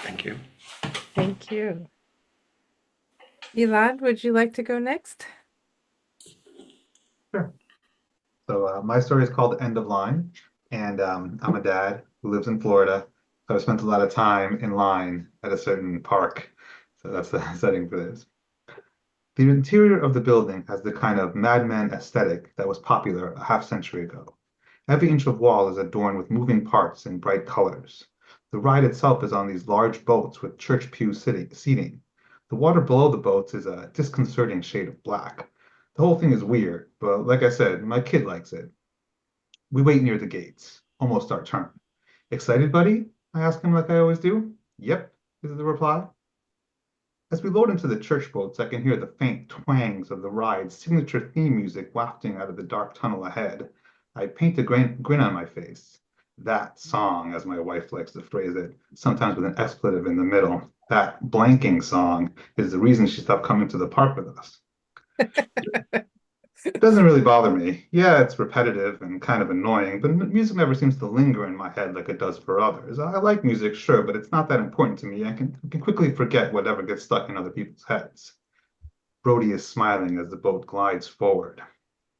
Speaker 9: Thank you.
Speaker 1: Thank you. Elad, would you like to go next?
Speaker 7: Sure. So my story is called End of Line, and I'm a dad who lives in Florida. So I've spent a lot of time in line at a certain park. So that's the setting for this. The interior of the building has the kind of Mad Men aesthetic that was popular a half-century ago. Every inch of wall is adorned with moving parts in bright colors. The ride itself is on these large boats with church pew seating. The water below the boats is a disconcerting shade of black. The whole thing is weird, but like I said, my kid likes it. We wait near the gates, almost our turn. Excited, buddy? I ask him like I always do. Yep, is the reply. As we load into the church boats, I can hear the faint twangs of the ride's signature theme music wafting out of the dark tunnel ahead. I paint a grin on my face. That song, as my wife likes to phrase it, sometimes with an expletive in the middle, that blanking song is the reason she stopped coming to the park with us. It doesn't really bother me. Yeah, it's repetitive and kind of annoying, but music never seems to linger in my head like it does for others. I like music, sure, but it's not that important to me. I can quickly forget whatever gets stuck in other people's heads. Brody is smiling as the boat glides forward.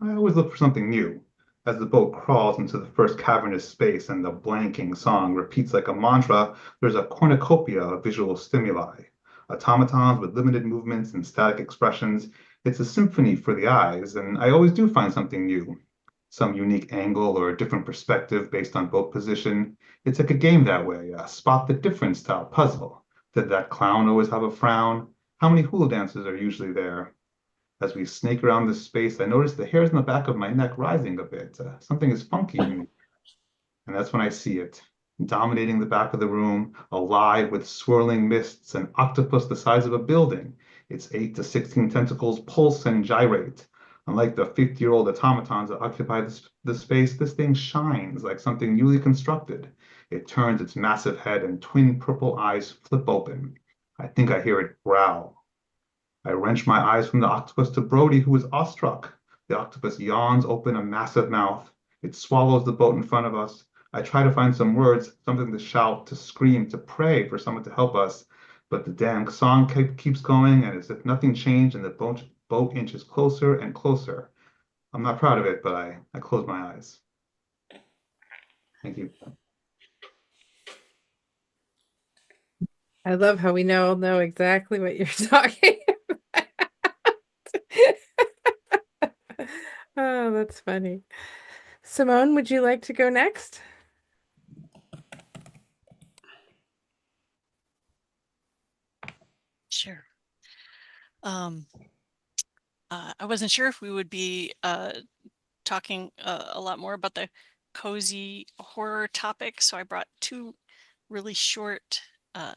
Speaker 7: I always look for something new. As the boat crawls into the first cavernous space and the blanking song repeats like a mantra, there's a cornucopia of visual stimuli. Automatons with limited movements and static expressions. It's a symphony for the eyes, and I always do find something new. Some unique angle or a different perspective based on boat position. It's like a game that way, a spot the difference style puzzle. Did that clown always have a frown? How many hula dancers are usually there? As we snake around this space, I notice the hairs in the back of my neck rising a bit. Something is funky in me. And that's when I see it, dominating the back of the room, alive with swirling mists, an octopus the size of a building. Its 8 to 16 tentacles pulse and gyrate. Unlike the 50-year-old automatons that occupy the space, this thing shines like something newly constructed. It turns its massive head and twin purple eyes flip open. I think I hear it growl. I wrench my eyes from the octopus to Brody, who is awestruck. The octopus yawns open a massive mouth. It swallows the boat in front of us. I try to find some words, something to shout, to scream, to pray for someone to help us. But the damn song keeps going, and as if nothing changed, and the boat inches closer and closer. I'm not proud of it, but I close my eyes. Thank you.
Speaker 1: I love how we know exactly what you're talking about. Oh, that's funny. Simone, would you like to go next?
Speaker 12: Sure. I wasn't sure if we would be talking a lot more about the cozy horror topic, so I brought 2 really short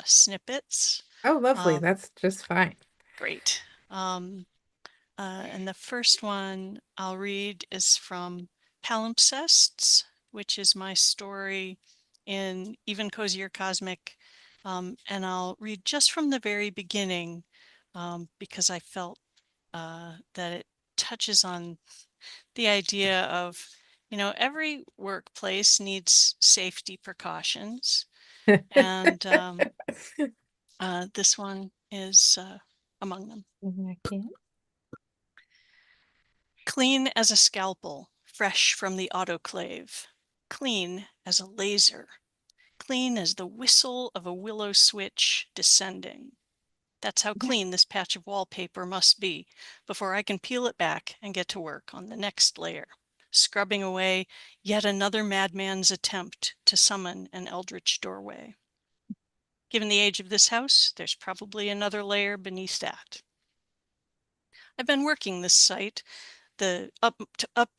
Speaker 12: snippets.
Speaker 1: Oh, lovely. That's just fine.
Speaker 12: Great. And the first one I'll read is from Palmimpsets, which is my story in Even Cozier Cosmic. And I'll read just from the very beginning because I felt that it touches on the idea of, every workplace needs safety precautions. And this one is among them.
Speaker 1: Okay.
Speaker 12: Clean as a scalpel, fresh from the autoclave. Clean as a laser. Clean as the whistle of a willow switch descending. That's how clean this patch of wallpaper must be before I can peel it back and get to work on the next layer, scrubbing away yet another madman's attempt to summon an eldritch doorway. Given the age of this house, there's probably another layer beneath that. I've been working this site, the up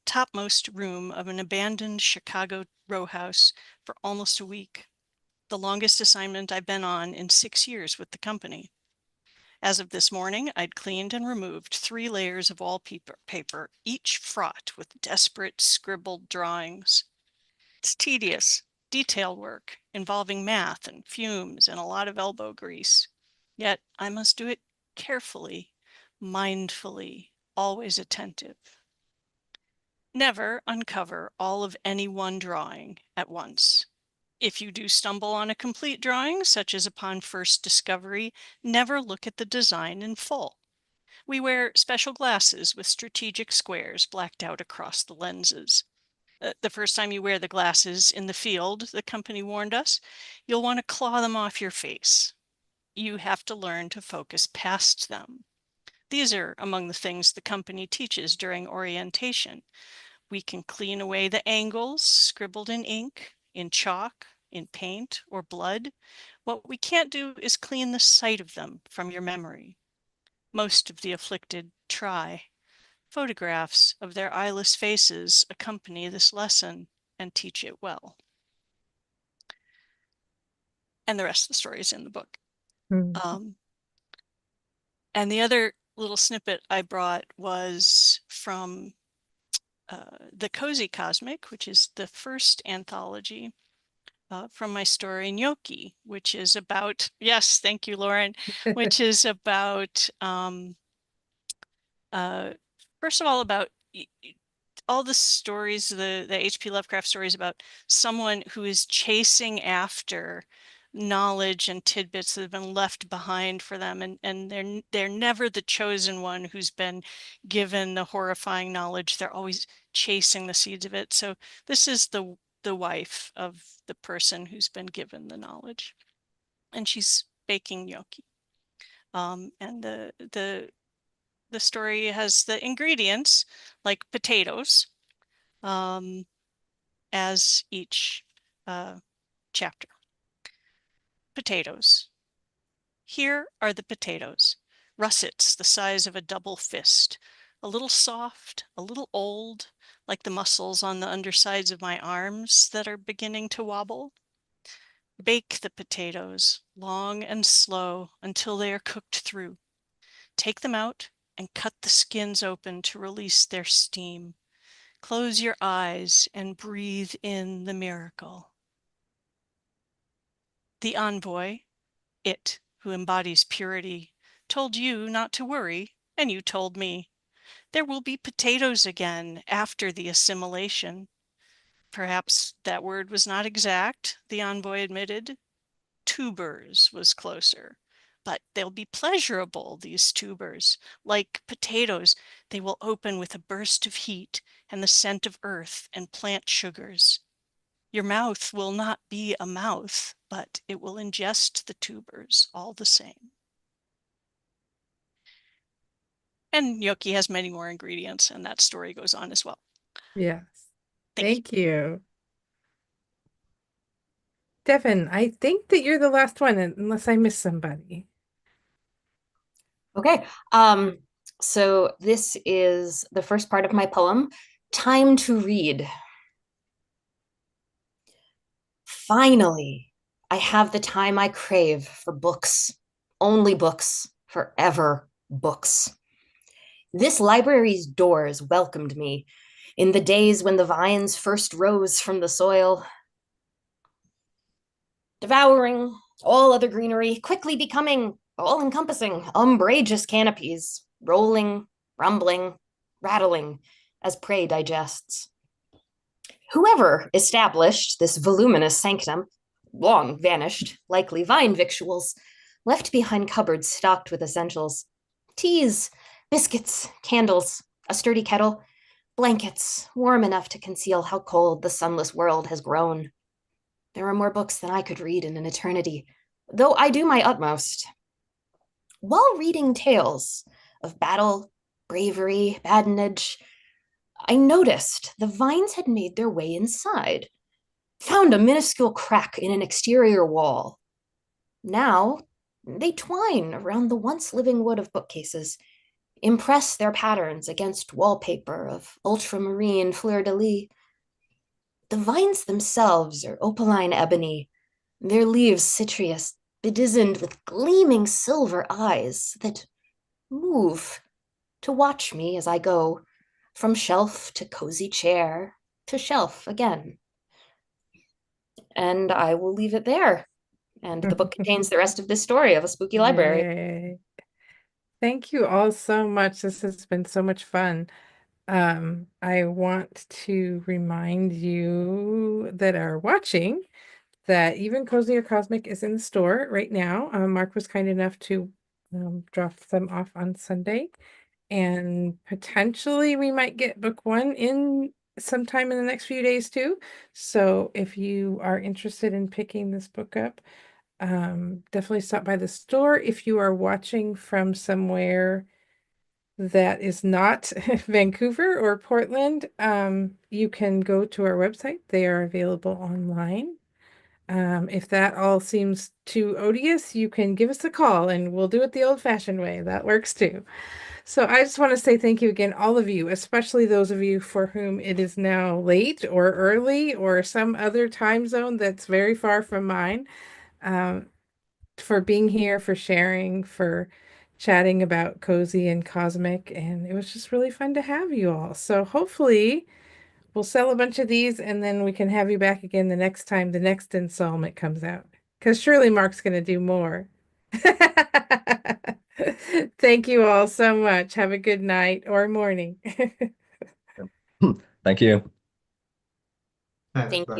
Speaker 12: topmost room of an abandoned Chicago row house, for almost a week, the longest assignment I've been on in 6 years with the company. As of this morning, I'd cleaned and removed 3 layers of wallpaper, each fraught with desperate scribbled drawings. It's tedious, detail work involving math and fumes and a lot of elbow grease. Yet I must do it carefully, mindfully, always attentive. Never uncover all of any one drawing at once. If you do stumble on a complete drawing, such as upon first discovery, never look at the design in full. We wear special glasses with strategic squares blacked out across the lenses. The first time you wear the glasses in the field, the company warned us, you'll want to claw them off your face. You have to learn to focus past them. These are among the things the company teaches during orientation. We can clean away the angles scribbled in ink, in chalk, in paint, or blood. What we can't do is clean the sight of them from your memory. Most of the afflicted try. Photographs of their eyeless faces accompany this lesson and teach it well. And the rest of the story is in the book. And the other little snippet I brought was from The Cozy Cosmic, which is the first anthology from my story Gnocchi, which is about, yes, thank you, Lauren, which is about, first of all, about all the stories, the H.P. Lovecraft stories about someone who is chasing after knowledge and tidbits that have been left behind for them, and they're never the chosen one who's been given the horrifying knowledge. They're always chasing the seeds of it. So this is the wife of the person who's been given the knowledge, and she's baking gnocchi. And the story has the ingredients like potatoes as each chapter. Potatoes. Here are the potatoes. Russets the size of a double fist. A little soft, a little old, like the muscles on the undersides of my arms that are beginning to wobble. Bake the potatoes, long and slow, until they are cooked through. Take them out and cut the skins open to release their steam. Close your eyes and breathe in the miracle. The envoy, it who embodies purity, told you not to worry, and you told me. There will be potatoes again after the assimilation. Perhaps that word was not exact, the envoy admitted. Tubers was closer. But they'll be pleasurable, these tubers. Like potatoes, they will open with a burst of heat and the scent of earth and plant sugars. Your mouth will not be a mouth, but it will ingest the tubers all the same. And gnocchi has many more ingredients, and that story goes on as well.
Speaker 1: Yes.
Speaker 12: Thank
Speaker 1: you. Devin, I think that you're the last one, unless I missed somebody.
Speaker 13: Okay. So this is the first part of my poem, Time to Read. Finally, I have the time I crave for books, only books, forever books. This library's doors welcomed me in the days when the vines first rose from the soil, devouring all other greenery, quickly becoming all-encompassing, umbrageous canopies, rolling, rumbling, rattling as prey digests. Whoever established this voluminous sanctum, long vanished, likely vine victuals, left behind cupboards stocked with essentials. Teas, biscuits, candles, a sturdy kettle, blankets warm enough to conceal how cold the sunless world has grown. There are more books than I could read in an eternity, though I do my utmost. While reading tales of battle, bravery, badinage, I noticed the vines had made their way inside, found a minuscule crack in an exterior wall. Now, they twine around the once living wood of bookcases, impress their patterns against wallpaper of ultramarine fleur-de-lis. The vines themselves are opaline ebony, their leaves citrus, bedizened with gleaming silver eyes that move to watch me as I go from shelf to cozy chair to shelf again. And I will leave it there. And the book contains the rest of this story of a spooky library.
Speaker 1: Yay. Thank you all so much. This has been so much fun. I want to remind you that are watching that Even Cozier Cosmic is in the store right now. Mark was kind enough to drop them off on Sunday, and potentially we might get book one in sometime in the next few days too. So if you are interested in picking this book up, definitely stop by the store. If you are watching from somewhere that is not Vancouver or Portland, you can go to our website. They are available online. If that all seems too odious, you can give us a call and we'll do it the old-fashioned way. That works too. So I just want to say thank you again, all of you, especially those of you for whom it is now late or early or some other time zone that's very far from mine, for being here, for sharing, for chatting about Cozy and Cosmic. And it was just really fun to have you all. So hopefully we'll sell a bunch of these and then we can have you back again the next time the next installment comes out. Because surely Mark's going to do more. Thank you all so much. Have a good night or morning.
Speaker 11: Thank you.
Speaker 13: Thank you.